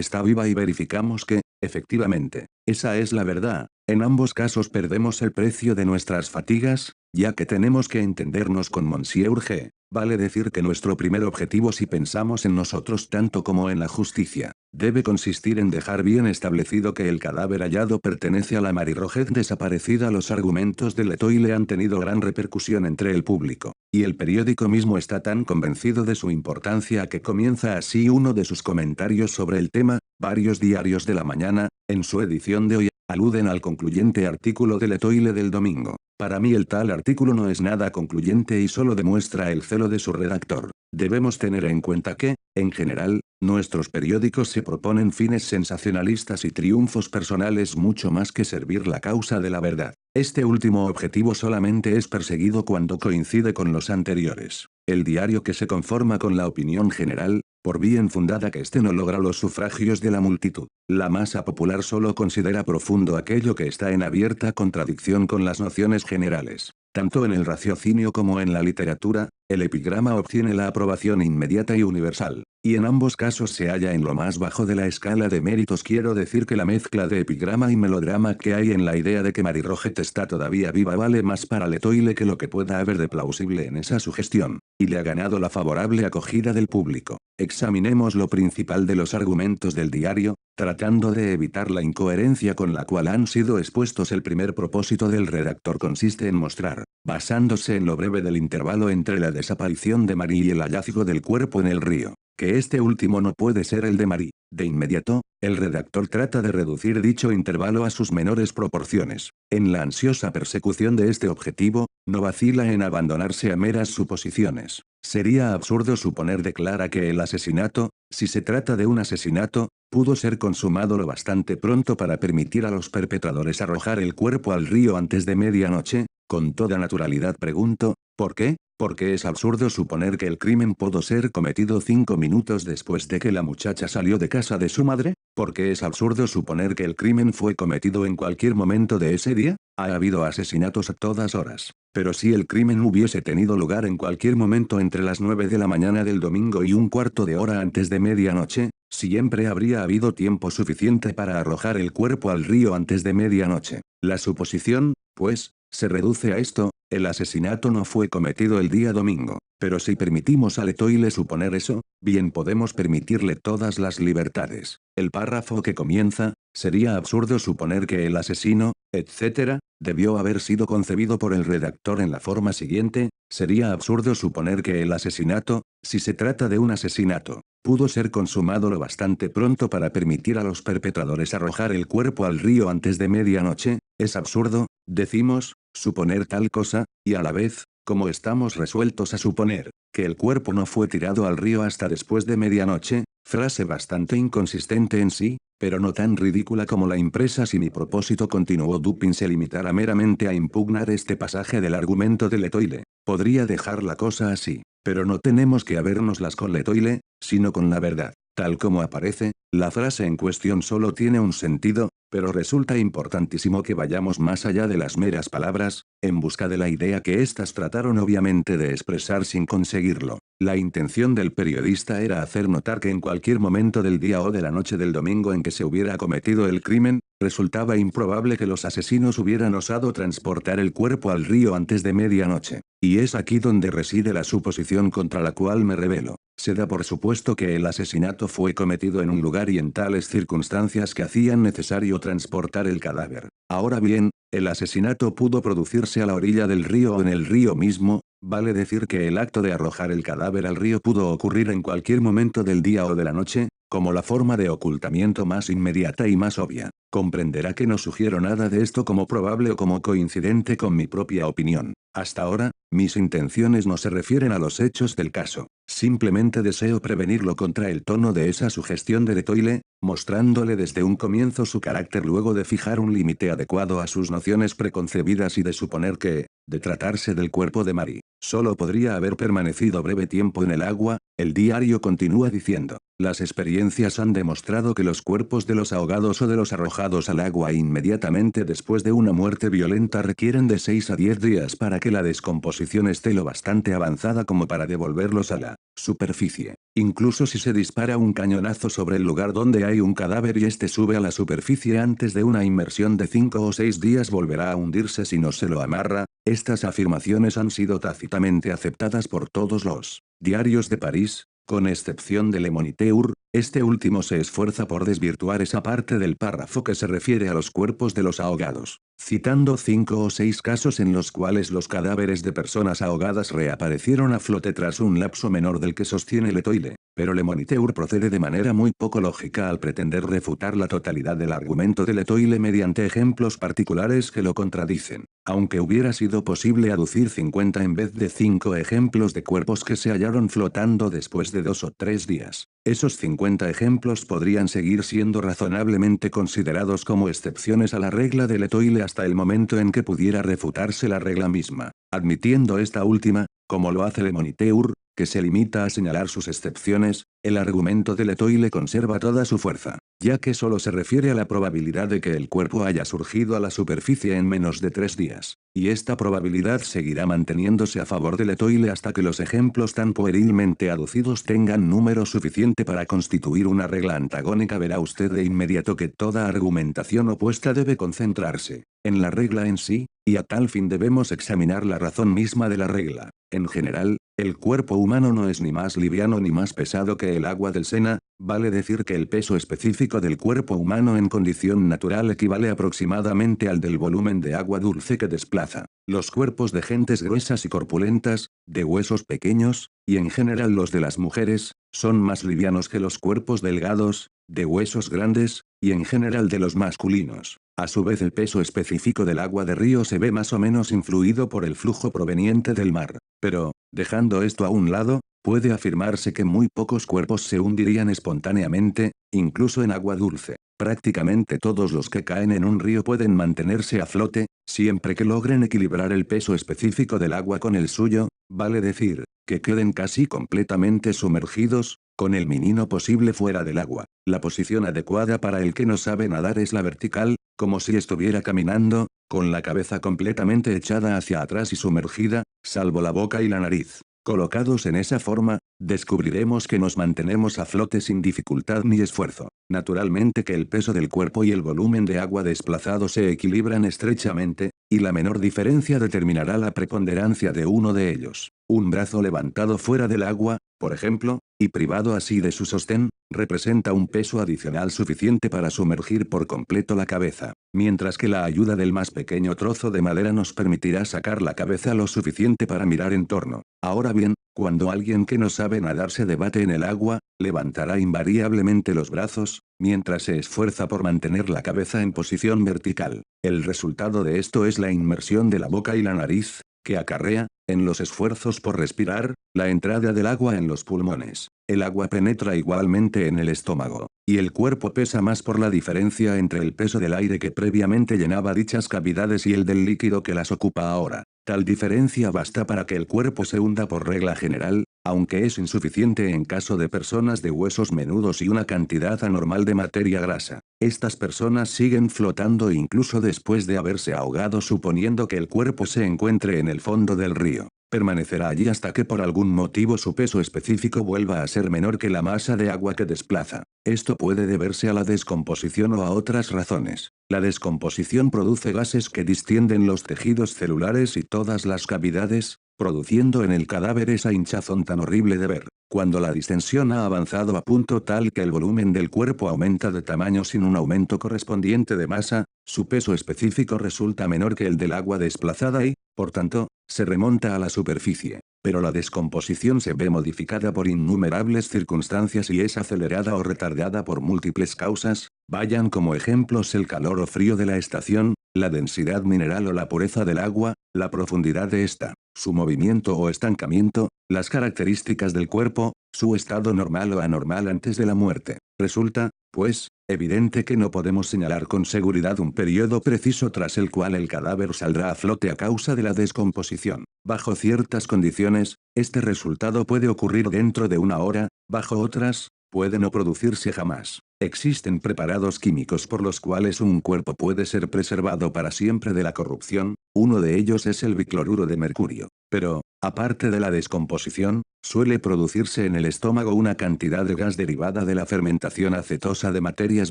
Speaker 1: está viva y verificamos que, efectivamente, esa es la verdad, en ambos casos perdemos el precio de nuestras fatigas, ya que tenemos que entendernos con Monsieur G. Vale decir que nuestro primer objetivo, si pensamos en nosotros tanto como en la justicia, debe consistir en dejar bien establecido que el cadáver hallado pertenece a la Marie Roget desaparecida. Los argumentos de Letoile han tenido gran repercusión entre el público, y el periódico mismo está tan convencido de su importancia que comienza así uno de sus comentarios sobre el tema. Varios diarios de la mañana, en su edición de hoy, aluden al concluyente artículo de Letoile del domingo. Para mí el tal artículo no es nada concluyente y solo demuestra el celo de su redactor. Debemos tener en cuenta que, en general, nuestros periódicos se proponen fines sensacionalistas y triunfos personales mucho más que servir la causa de la verdad. Este último objetivo solamente es perseguido cuando coincide con los anteriores. El diario que se conforma con la opinión general, por bien fundada que éste no logra los sufragios de la multitud. La masa popular solo considera profundo aquello que está en abierta contradicción con las nociones generales. Tanto en el raciocinio como en la literatura, el epigrama obtiene la aprobación inmediata y universal, y en ambos casos se halla en lo más bajo de la escala de méritos. Quiero decir que la mezcla de epigrama y melodrama que hay en la idea de que Marie Roget está todavía viva vale más para Letoile que lo que pueda haber de plausible en esa sugestión, y le ha ganado la favorable acogida del público. Examinemos lo principal de los argumentos del diario, tratando de evitar la incoherencia con la cual han sido expuestos. El primer propósito del redactor consiste en mostrar, basándose en lo breve del intervalo entre la desaparición de Marie y el hallazgo del cuerpo en el río, que este último no puede ser el de Marie. De inmediato, el redactor trata de reducir dicho intervalo a sus menores proporciones. En la ansiosa persecución de este objetivo, no vacila en abandonarse a meras suposiciones. Sería absurdo suponer, declara, que el asesinato, si se trata de un asesinato, pudo ser consumado lo bastante pronto para permitir a los perpetradores arrojar el cuerpo al río antes de medianoche. Con toda naturalidad pregunto, ¿por qué? Porque es absurdo suponer que el crimen pudo ser cometido 5 minutos después de que la muchacha salió de casa de su madre. Porque es absurdo suponer que el crimen fue cometido en cualquier momento de ese día. Ha habido asesinatos a todas horas. Pero si el crimen hubiese tenido lugar en cualquier momento entre las 9 de la mañana del domingo y un cuarto de hora antes de medianoche, siempre habría habido tiempo suficiente para arrojar el cuerpo al río antes de medianoche. La suposición, pues, se reduce a esto: el asesinato no fue cometido el día domingo. Pero si permitimos a Letoile suponer eso, bien podemos permitirle todas las libertades. El párrafo que comienza, sería absurdo suponer que el asesino, etc., debió haber sido concebido por el redactor en la forma siguiente: sería absurdo suponer que el asesinato, si se trata de un asesinato, pudo ser consumado lo bastante pronto para permitir a los perpetradores arrojar el cuerpo al río antes de medianoche. Es absurdo, decimos, suponer tal cosa, y a la vez, como estamos resueltos a suponer que el cuerpo no fue tirado al río hasta después de medianoche, frase bastante inconsistente en sí, pero no tan ridícula como la impresa. Si mi propósito, continuó Dupin, se limitara meramente a impugnar este pasaje del argumento de Letoile, podría dejar la cosa así. Pero no tenemos que habérnoslas con Letoile, sino con la verdad. Tal como aparece, la frase en cuestión solo tiene un sentido, pero resulta importantísimo que vayamos más allá de las meras palabras, en busca de la idea que éstas trataron obviamente de expresar sin conseguirlo. La intención del periodista era hacer notar que en cualquier momento del día o de la noche del domingo en que se hubiera cometido el crimen, resultaba improbable que los asesinos hubieran osado transportar el cuerpo al río antes de medianoche. Y es aquí donde reside la suposición contra la cual me rebelo. Se da por supuesto que el asesinato fue cometido en un lugar y en tales circunstancias que hacían necesario transportar el cadáver. Ahora bien, el asesinato pudo producirse a la orilla del río o en el río mismo. Vale decir que el acto de arrojar el cadáver al río pudo ocurrir en cualquier momento del día o de la noche, como la forma de ocultamiento más inmediata y más obvia. Comprenderá que no sugiero nada de esto como probable o como coincidente con mi propia opinión. Hasta ahora, Mis intenciones no se refieren a los hechos del caso. Simplemente deseo prevenirlo contra el tono de esa sugestión de Letoile, mostrándole desde un comienzo su carácter luego de fijar un límite adecuado a sus nociones preconcebidas y de suponer que, de tratarse del cuerpo de Mary, solo podría haber permanecido breve tiempo en el agua. El diario continúa diciendo, las experiencias han demostrado que los cuerpos de los ahogados o de los arrojados al agua inmediatamente después de una muerte violenta requieren de 6 a 10 días para que la descomposición esté lo bastante avanzada como para devolverlos a la superficie. Incluso si se dispara un cañonazo sobre el lugar donde hay un cadáver y este sube a la superficie antes de una inmersión de 5 o 6 días volverá a hundirse si no se lo amarra. Estas afirmaciones han sido tácitamente aceptadas por todos los diarios de París, con excepción de Le Moniteur. Este último se esfuerza por desvirtuar esa parte del párrafo que se refiere a los cuerpos de los ahogados, citando 5 o 6 casos en los cuales los cadáveres de personas ahogadas reaparecieron a flote tras un lapso menor del que sostiene Letoile. Pero Le Moniteur procede de manera muy poco lógica al pretender refutar la totalidad del argumento de Letoile mediante ejemplos particulares que lo contradicen. Aunque hubiera sido posible aducir 50 en vez de 5 ejemplos de cuerpos que se hallaron flotando después de 2 o 3 días, esos 50 ejemplos podrían seguir siendo razonablemente considerados como excepciones a la regla de Letoile hasta el momento en que pudiera refutarse la regla misma. Admitiendo esta última, como lo hace Le Moniteur, que se limita a señalar sus excepciones, el argumento de Letoile conserva toda su fuerza, ya que solo se refiere a la probabilidad de que el cuerpo haya surgido a la superficie en menos de 3 días, y esta probabilidad seguirá manteniéndose a favor de Letoile hasta que los ejemplos tan puerilmente aducidos tengan número suficiente para constituir una regla antagónica. Verá usted de inmediato que toda argumentación opuesta debe concentrarse en la regla en sí, y a tal fin debemos examinar la razón misma de la regla. En general, el cuerpo humano no es ni más liviano ni más pesado que el agua del Sena, vale decir que el peso específico del cuerpo humano en condición natural equivale aproximadamente al del volumen de agua dulce que desplaza. Los cuerpos de gentes gruesas y corpulentas, de huesos pequeños, y en general los de las mujeres, son más livianos que los cuerpos delgados, de huesos grandes, y en general de los masculinos. A su vez el peso específico del agua de río se ve más o menos influido por el flujo proveniente del mar. Pero, dejando esto a un lado, puede afirmarse que muy pocos cuerpos se hundirían espontáneamente, incluso en agua dulce. Prácticamente todos los que caen en un río pueden mantenerse a flote, siempre que logren equilibrar el peso específico del agua con el suyo, vale decir, que queden casi completamente sumergidos, con el mínimo posible fuera del agua. La posición adecuada para el que no sabe nadar es la vertical, como si estuviera caminando, con la cabeza completamente echada hacia atrás y sumergida, salvo la boca y la nariz. Colocados en esa forma, descubriremos que nos mantenemos a flote sin dificultad ni esfuerzo. Naturalmente que el peso del cuerpo y el volumen de agua desplazado se equilibran estrechamente, y la menor diferencia determinará la preponderancia de uno de ellos. Un brazo levantado fuera del agua, por ejemplo, y privado así de su sostén, representa un peso adicional suficiente para sumergir por completo la cabeza, mientras que la ayuda del más pequeño trozo de madera nos permitirá sacar la cabeza lo suficiente para mirar en torno. Ahora bien, cuando alguien que no sabe nadar se debate en el agua, levantará invariablemente los brazos, mientras se esfuerza por mantener la cabeza en posición vertical. El resultado de esto es la inmersión de la boca y la nariz, que acarrea, en los esfuerzos por respirar, la entrada del agua en los pulmones. El agua penetra igualmente en el estómago, y el cuerpo pesa más por la diferencia entre el peso del aire que previamente llenaba dichas cavidades y el del líquido que las ocupa ahora. Tal diferencia basta para que el cuerpo se hunda por regla general, aunque es insuficiente en caso de personas de huesos menudos y una cantidad anormal de materia grasa. Estas personas siguen flotando incluso después de haberse ahogado suponiendo que el cuerpo se encuentre en el fondo del río. Permanecerá allí hasta que por algún motivo su peso específico vuelva a ser menor que la masa de agua que desplaza. Esto puede deberse a la descomposición o a otras razones. La descomposición produce gases que distienden los tejidos celulares y todas las cavidades, produciendo en el cadáver esa hinchazón tan horrible de ver. Cuando la distensión ha avanzado a punto tal que el volumen del cuerpo aumenta de tamaño sin un aumento correspondiente de masa, su peso específico resulta menor que el del agua desplazada y, por tanto, se remonta a la superficie. Pero la descomposición se ve modificada por innumerables circunstancias y es acelerada o retardada por múltiples causas, vayan como ejemplos el calor o frío de la estación, la densidad mineral o la pureza del agua, la profundidad de esta, su movimiento o estancamiento, las características del cuerpo, su estado normal o anormal antes de la muerte. Resulta, pues, evidente que no podemos señalar con seguridad un periodo preciso tras el cual el cadáver saldrá a flote a causa de la descomposición. Bajo ciertas condiciones, este resultado puede ocurrir dentro de una hora, bajo otras, puede no producirse jamás. Existen preparados químicos por los cuales un cuerpo puede ser preservado para siempre de la corrupción, uno de ellos es el bicloruro de mercurio. Pero, aparte de la descomposición, suele producirse en el estómago una cantidad de gas derivada de la fermentación acetosa de materias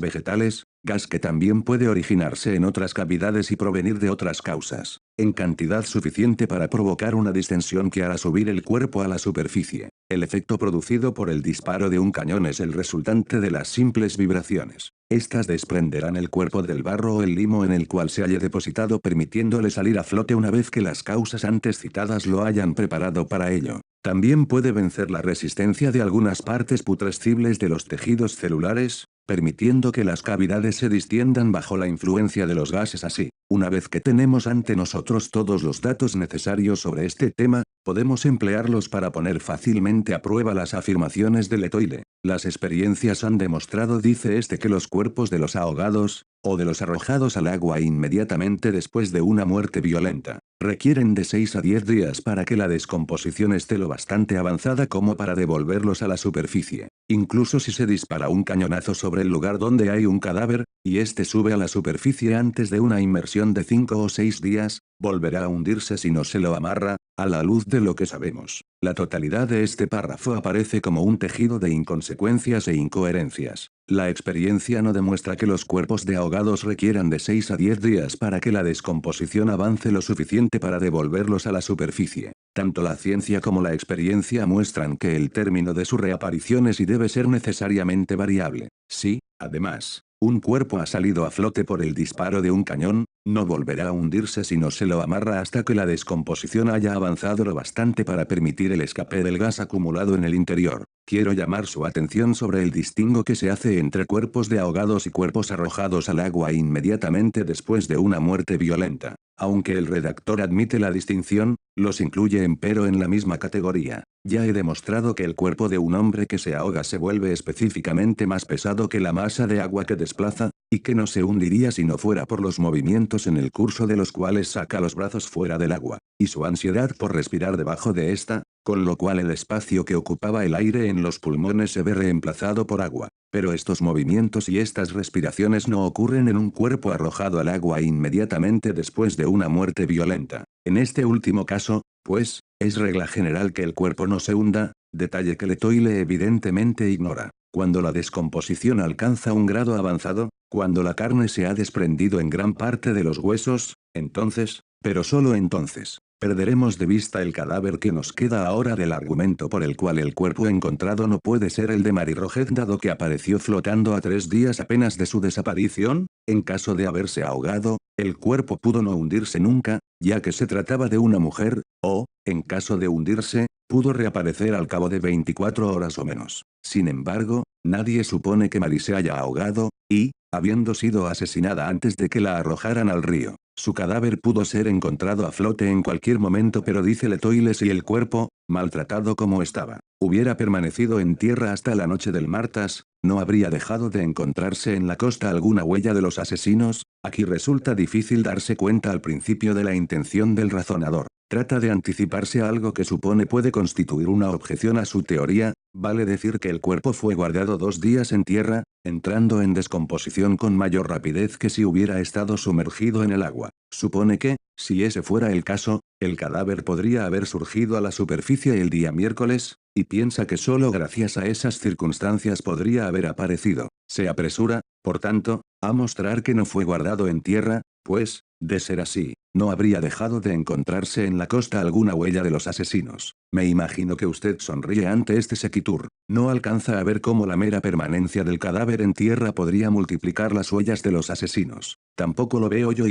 Speaker 1: vegetales, gas que también puede originarse en otras cavidades y provenir de otras causas, en cantidad suficiente para provocar una distensión que hará subir el cuerpo a la superficie. El efecto producido por el disparo de un cañón es el resultante de las simples vibraciones. Estas desprenderán el cuerpo del barro o el limo en el cual se haya depositado permitiéndole salir a flote una vez que las causas antes citadas lo hayan preparado para ello. También puede vencer la resistencia de algunas partes putrescibles de los tejidos celulares, permitiendo que las cavidades se distiendan bajo la influencia de los gases así. Una vez que tenemos ante nosotros todos los datos necesarios sobre este tema, podemos emplearlos para poner fácilmente a prueba las afirmaciones de Letoile. Las experiencias han demostrado, dice este, que los cuerpos de los ahogados, o de los arrojados al agua inmediatamente después de una muerte violenta, requieren de 6 a 10 días para que la descomposición esté lo bastante avanzada como para devolverlos a la superficie. Incluso si se dispara un cañonazo sobre el lugar donde hay un cadáver, y este sube a la superficie antes de una inmersión de 5 o 6 días, volverá a hundirse si no se lo amarra, a la luz de lo que sabemos. La totalidad de este párrafo aparece como un tejido de inconsecuencias e incoherencias. La experiencia no demuestra que los cuerpos de ahogados requieran de 6 a 10 días para que la descomposición avance lo suficiente para devolverlos a la superficie. Tanto la ciencia como la experiencia muestran que el término de su reaparición es y debe ser necesariamente variable. Si, además, un cuerpo ha salido a flote por el disparo de un cañón, no volverá a hundirse si no se lo amarra hasta que la descomposición haya avanzado lo bastante para permitir el escape del gas acumulado en el interior. Quiero llamar su atención sobre el distingo que se hace entre cuerpos de ahogados y cuerpos arrojados al agua inmediatamente después de una muerte violenta. Aunque el redactor admite la distinción, los incluye empero en la misma categoría. Ya he demostrado que el cuerpo de un hombre que se ahoga se vuelve específicamente más pesado que la masa de agua que desplaza, y que no se hundiría si no fuera por los movimientos en el curso de los cuales saca los brazos fuera del agua, y su ansiedad por respirar debajo de esta, con lo cual el espacio que ocupaba el aire en los pulmones se ve reemplazado por agua. Pero estos movimientos y estas respiraciones no ocurren en un cuerpo arrojado al agua inmediatamente después de una muerte violenta. En este último caso, pues, es regla general que el cuerpo no se hunda, detalle que Letoile evidentemente ignora. Cuando la descomposición alcanza un grado avanzado, cuando la carne se ha desprendido en gran parte de los huesos, entonces, pero solo entonces, perderemos de vista el cadáver que nos queda ahora del argumento por el cual el cuerpo encontrado no puede ser el de Mary Roget dado que apareció flotando a 3 días apenas de su desaparición. En caso de haberse ahogado, el cuerpo pudo no hundirse nunca, ya que se trataba de una mujer, o, en caso de hundirse, pudo reaparecer al cabo de 24 horas o menos. Sin embargo, nadie supone que Mary se haya ahogado, y, habiendo sido asesinada antes de que la arrojaran al río, su cadáver pudo ser encontrado a flote en cualquier momento, pero dice Letoile si el cuerpo, maltratado como estaba, hubiera permanecido en tierra hasta la noche del martes, no habría dejado de encontrarse en la costa alguna huella de los asesinos. Aquí resulta difícil darse cuenta al principio de la intención del razonador. Trata de anticiparse a algo que supone puede constituir una objeción a su teoría, vale decir que el cuerpo fue guardado 2 días en tierra, entrando en descomposición con mayor rapidez que si hubiera estado sumergido en el agua. Supone que, si ese fuera el caso, el cadáver podría haber surgido a la superficie el día miércoles, y piensa que solo gracias a esas circunstancias podría haber aparecido. Se apresura, por tanto, a mostrar que no fue guardado en tierra, pues, de ser así, no habría dejado de encontrarse en la costa alguna huella de los asesinos. Me imagino que usted sonríe ante este sequitur. No alcanza a ver cómo la mera permanencia del cadáver en tierra podría multiplicar las huellas de los asesinos. Tampoco lo veo yo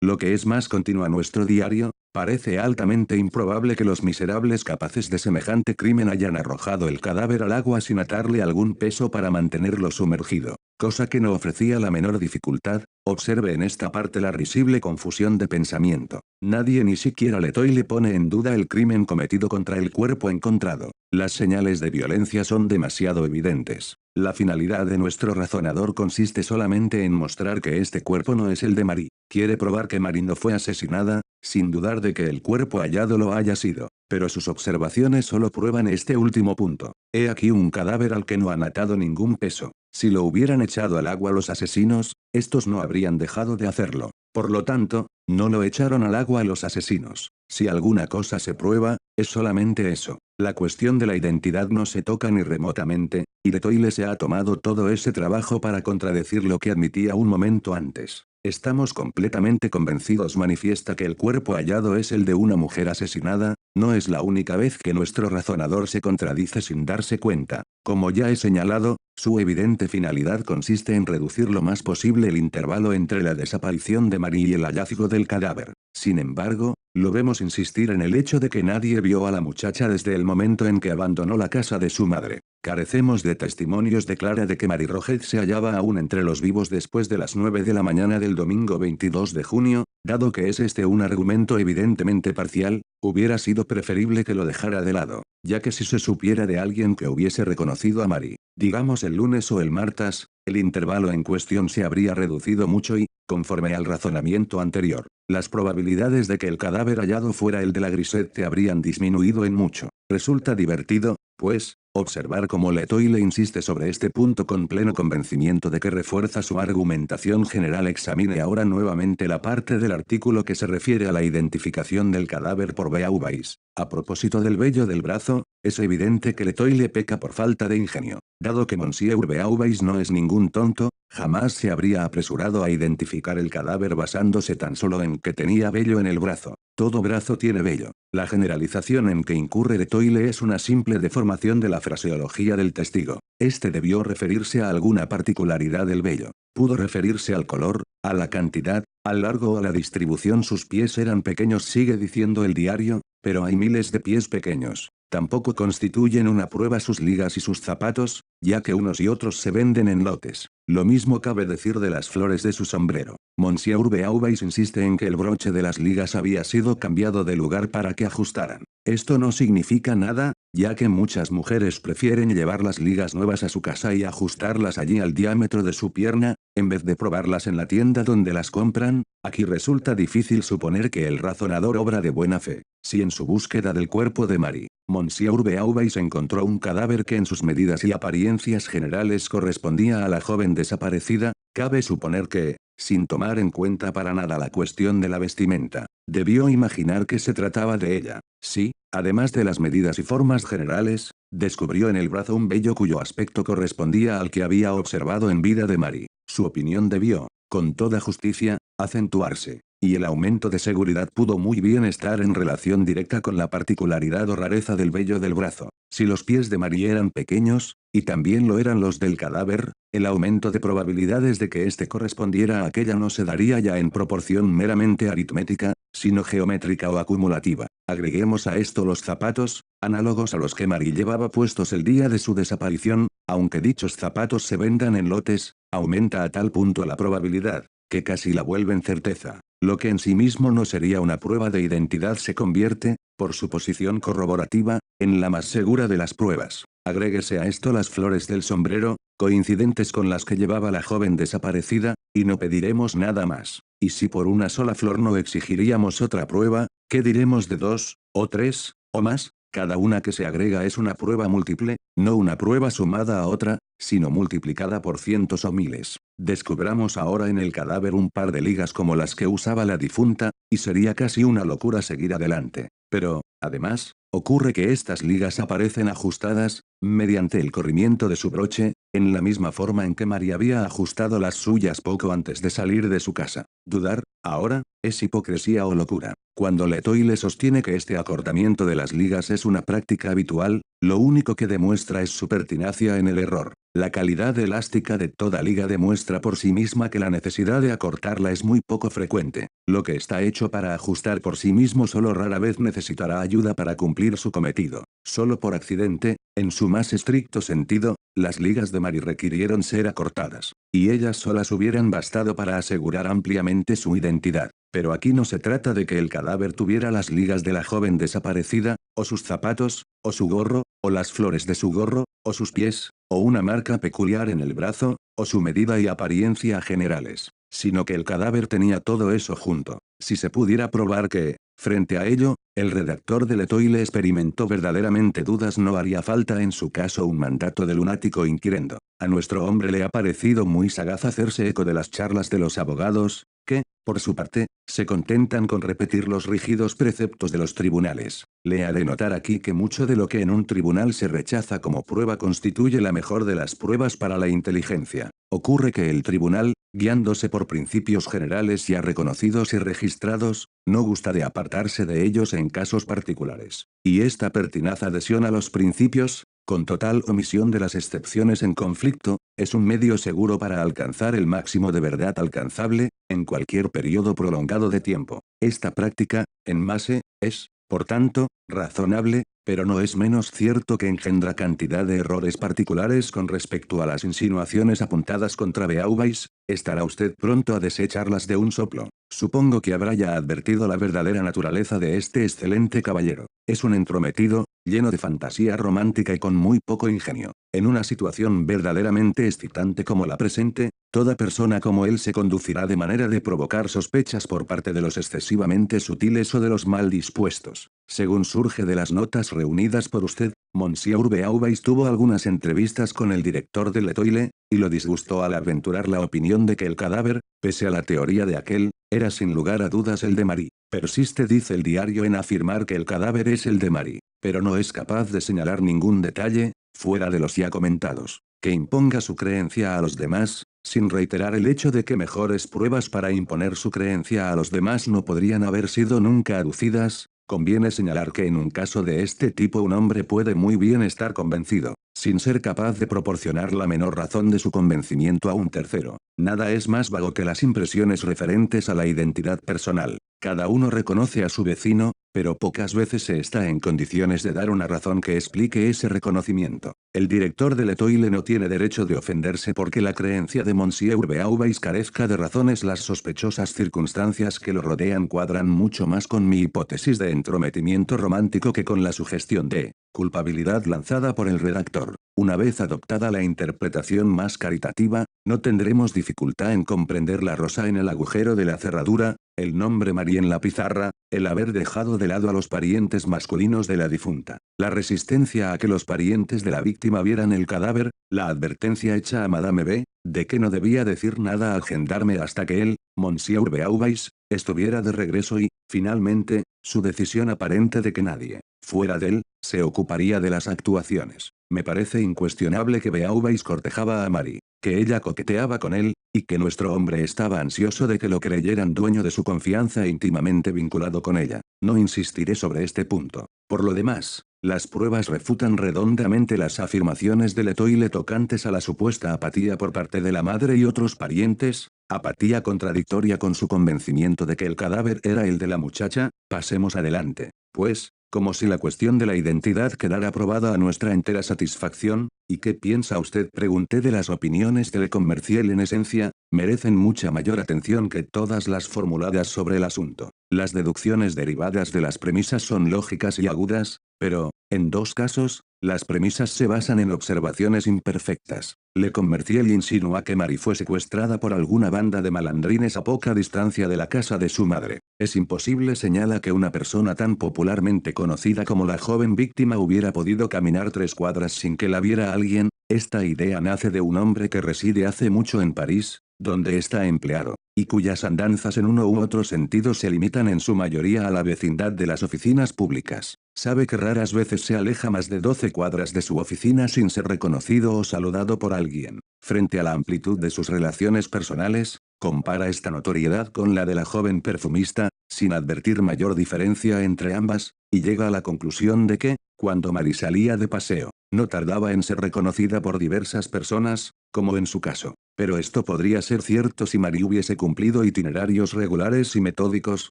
Speaker 1: lo que es más continua nuestro diario, parece altamente improbable que los miserables capaces de semejante crimen hayan arrojado el cadáver al agua sin atarle algún peso para mantenerlo sumergido. Cosa que no ofrecía la menor dificultad. Observe en esta parte la risible posible confusión de pensamiento. Nadie ni siquiera Letoile pone en duda el crimen cometido contra el cuerpo encontrado. Las señales de violencia son demasiado evidentes. La finalidad de nuestro razonador consiste solamente en mostrar que este cuerpo no es el de Marie. Quiere probar que Marie no fue asesinada, sin dudar de que el cuerpo hallado lo haya sido. Pero sus observaciones solo prueban este último punto. He aquí un cadáver al que no han atado ningún peso. Si lo hubieran echado al agua los asesinos, estos no habrían dejado de hacerlo. Por lo tanto, no lo echaron al agua los asesinos. Si alguna cosa se prueba, es solamente eso. La cuestión de la identidad no se toca ni remotamente, y Letoile se ha tomado todo ese trabajo para contradecir lo que admitía un momento antes. Estamos completamente convencidos, manifiesta, que el cuerpo hallado es el de una mujer asesinada. No es la única vez que nuestro razonador se contradice sin darse cuenta. Como ya he señalado, su evidente finalidad consiste en reducir lo más posible el intervalo entre la desaparición de Marie y el hallazgo del cadáver. Sin embargo, lo vemos insistir en el hecho de que nadie vio a la muchacha desde el momento en que abandonó la casa de su madre. Carecemos de testimonios, declara, de que Marie Roget se hallaba aún entre los vivos después de las 9 de la mañana del domingo 22 de junio, dado que es este un argumento evidentemente parcial, hubiera sido preferible que lo dejara de lado, ya que si se supiera de alguien que hubiese reconocido a Marie, digamos el lunes o el martes, el intervalo en cuestión se habría reducido mucho y, conforme al razonamiento anterior, las probabilidades de que el cadáver hallado fuera el de la Grisette habrían disminuido en mucho. Resulta divertido, pues, observar cómo Letoile insiste sobre este punto con pleno convencimiento de que refuerza su argumentación general. Examine ahora nuevamente la parte del artículo que se refiere a la identificación del cadáver por Beauvais. A propósito del vello del brazo, es evidente que Letoile peca por falta de ingenio. Dado que Monsieur Beauvais no es ningún tonto, jamás se habría apresurado a identificar el cadáver basándose tan solo en que tenía vello en el brazo. Todo brazo tiene vello. La generalización en que incurre Letoile es una simple deformación de la fraseología del testigo. Este debió referirse a alguna particularidad del vello. Pudo referirse al color, a la cantidad, al largo o a la distribución. Sus pies eran pequeños, sigue diciendo el diario, pero hay miles de pies pequeños. Tampoco constituyen una prueba sus ligas y sus zapatos, ya que unos y otros se venden en lotes. Lo mismo cabe decir de las flores de su sombrero. Monsieur Beauvais insiste en que el broche de las ligas había sido cambiado de lugar para que ajustaran. Esto no significa nada, ya que muchas mujeres prefieren llevar las ligas nuevas a su casa y ajustarlas allí al diámetro de su pierna, en vez de probarlas en la tienda donde las compran. Aquí resulta difícil suponer que el razonador obra de buena fe. Si en su búsqueda del cuerpo de Marie, Monsieur Beauvais encontró un cadáver que en sus medidas y apariencias generales correspondía a la joven desaparecida, cabe suponer que, sin tomar en cuenta para nada la cuestión de la vestimenta, debió imaginar que se trataba de ella. Sí, además de las medidas y formas generales, descubrió en el brazo un vello cuyo aspecto correspondía al que había observado en vida de Marie. Su opinión debió, con toda justicia, acentuarse, y el aumento de seguridad pudo muy bien estar en relación directa con la particularidad o rareza del vello del brazo. Si los pies de Marie eran pequeños, y también lo eran los del cadáver, el aumento de probabilidades de que éste correspondiera a aquella no se daría ya en proporción meramente aritmética, sino geométrica o acumulativa. Agreguemos a esto los zapatos, análogos a los que Marie llevaba puestos el día de su desaparición. Aunque dichos zapatos se vendan en lotes, aumenta a tal punto la probabilidad, que casi la vuelven certeza. Lo que en sí mismo no sería una prueba de identidad se convierte, por su posición corroborativa, en la más segura de las pruebas. Agréguese a esto las flores del sombrero, coincidentes con las que llevaba la joven desaparecida, y no pediremos nada más. Y si por una sola flor no exigiríamos otra prueba, ¿qué diremos de dos, o tres, o más? Cada una que se agrega es una prueba múltiple, no una prueba sumada a otra, sino multiplicada por cientos o miles. Descubramos ahora en el cadáver un par de ligas como las que usaba la difunta, y sería casi una locura seguir adelante. Pero, además, ocurre que estas ligas aparecen ajustadas, mediante el corrimiento de su broche, en la misma forma en que Marie había ajustado las suyas poco antes de salir de su casa. Dudar, ahora, es hipocresía o locura. Cuando Letoile sostiene que este acortamiento de las ligas es una práctica habitual, lo único que demuestra es su pertinacia en el error. La calidad elástica de toda liga demuestra por sí misma que la necesidad de acortarla es muy poco frecuente. Lo que está hecho para ajustar por sí mismo solo rara vez necesitará ayuda para cumplir su cometido. Solo por accidente, en su más estricto sentido, las ligas de Mary requirieron ser acortadas, y ellas solas hubieran bastado para asegurar ampliamente su identidad. Pero aquí no se trata de que el cadáver tuviera las ligas de la joven desaparecida, o sus zapatos, o su gorro, o las flores de su gorro, o sus pies, o una marca peculiar en el brazo, o su medida y apariencia generales, sino que el cadáver tenía todo eso junto. Si se pudiera probar que, frente a ello, el redactor de L'Etoile experimentó verdaderamente dudas, no haría falta en su caso un mandato de lunático inquirendo. A nuestro hombre le ha parecido muy sagaz hacerse eco de las charlas de los abogados, que, por su parte, se contentan con repetir los rígidos preceptos de los tribunales. Le ha de notar aquí que mucho de lo que en un tribunal se rechaza como prueba constituye la mejor de las pruebas para la inteligencia. Ocurre que el tribunal, guiándose por principios generales ya reconocidos y registrados, no gusta de apartarse de ellos en casos particulares. Y esta pertinaz adhesión a los principios, con total omisión de las excepciones en conflicto, es un medio seguro para alcanzar el máximo de verdad alcanzable, en cualquier periodo prolongado de tiempo. Esta práctica, en base, es, por tanto, razonable, pero no es menos cierto que engendra cantidad de errores particulares con respecto a las insinuaciones apuntadas contra Beauvais. Estará usted pronto a desecharlas de un soplo. Supongo que habrá ya advertido la verdadera naturaleza de este excelente caballero. Es un entrometido, lleno de fantasía romántica y con muy poco ingenio. En una situación verdaderamente excitante como la presente, toda persona como él se conducirá de manera de provocar sospechas por parte de los excesivamente sutiles o de los mal dispuestos. Según surge de las notas reunidas por usted, Monsieur Beauvais tuvo algunas entrevistas con el director de L'Etoile, y lo disgustó al aventurar la opinión de que el cadáver, pese a la teoría de aquel, era sin lugar a dudas el de Marie. Persiste, dice el diario, en afirmar que el cadáver es el de Marie, pero no es capaz de señalar ningún detalle, fuera de los ya comentados, que imponga su creencia a los demás, sin reiterar el hecho de que mejores pruebas para imponer su creencia a los demás no podrían haber sido nunca aducidas. Conviene señalar que en un caso de este tipo un hombre puede muy bien estar convencido, sin ser capaz de proporcionar la menor razón de su convencimiento a un tercero. Nada es más vago que las impresiones referentes a la identidad personal. Cada uno reconoce a su vecino, pero pocas veces se está en condiciones de dar una razón que explique ese reconocimiento. El director de L'Etoile no tiene derecho de ofenderse porque la creencia de Monsieur Beauvais carezca de razones. Las sospechosas circunstancias que lo rodean cuadran mucho más con mi hipótesis de entrometimiento romántico que con la sugestión de culpabilidad lanzada por el redactor. Una vez adoptada la interpretación más caritativa, no tendremos dificultad en comprender la rosa en el agujero de la cerradura, el nombre Marie en la pizarra, el haber dejado de lado a los parientes masculinos de la difunta, la resistencia a que los parientes de la víctima vieran el cadáver, la advertencia hecha a Madame B, de que no debía decir nada al gendarme hasta que él, Monsieur Beauvais, estuviera de regreso y, finalmente, su decisión aparente de que nadie, fuera de él, se ocuparía de las actuaciones. Me parece incuestionable que Beauvais cortejaba a Marie, que ella coqueteaba con él, y que nuestro hombre estaba ansioso de que lo creyeran dueño de su confianza e íntimamente vinculado con ella. No insistiré sobre este punto. Por lo demás, las pruebas refutan redondamente las afirmaciones de L'Etoile tocantes a la supuesta apatía por parte de la madre y otros parientes, apatía contradictoria con su convencimiento de que el cadáver era el de la muchacha. Pasemos adelante, pues, como si la cuestión de la identidad quedara probada a nuestra entera satisfacción. ¿Y qué piensa usted?, pregunté. De las opiniones de Le Commerciel en esencia, merecen mucha mayor atención que todas las formuladas sobre el asunto. Las deducciones derivadas de las premisas son lógicas y agudas, pero, en dos casos, las premisas se basan en observaciones imperfectas. Le Commerciel insinúa que Marie fue secuestrada por alguna banda de malandrines a poca distancia de la casa de su madre. Es imposible, señala, que una persona tan popularmente conocida como la joven víctima hubiera podido caminar 3 cuadras sin que la viera alguien. Esta idea nace de un hombre que reside hace mucho en París, donde está empleado, y cuyas andanzas en uno u otro sentido se limitan en su mayoría a la vecindad de las oficinas públicas. Sabe que raras veces se aleja más de 12 cuadras de su oficina sin ser reconocido o saludado por alguien. Frente a la amplitud de sus relaciones personales, compara esta notoriedad con la de la joven perfumista, sin advertir mayor diferencia entre ambas, y llega a la conclusión de que, Cuando Mari salía de paseo, no tardaba en ser reconocida por diversas personas, como en su caso. Pero esto podría ser cierto si Mari hubiese cumplido itinerarios regulares y metódicos,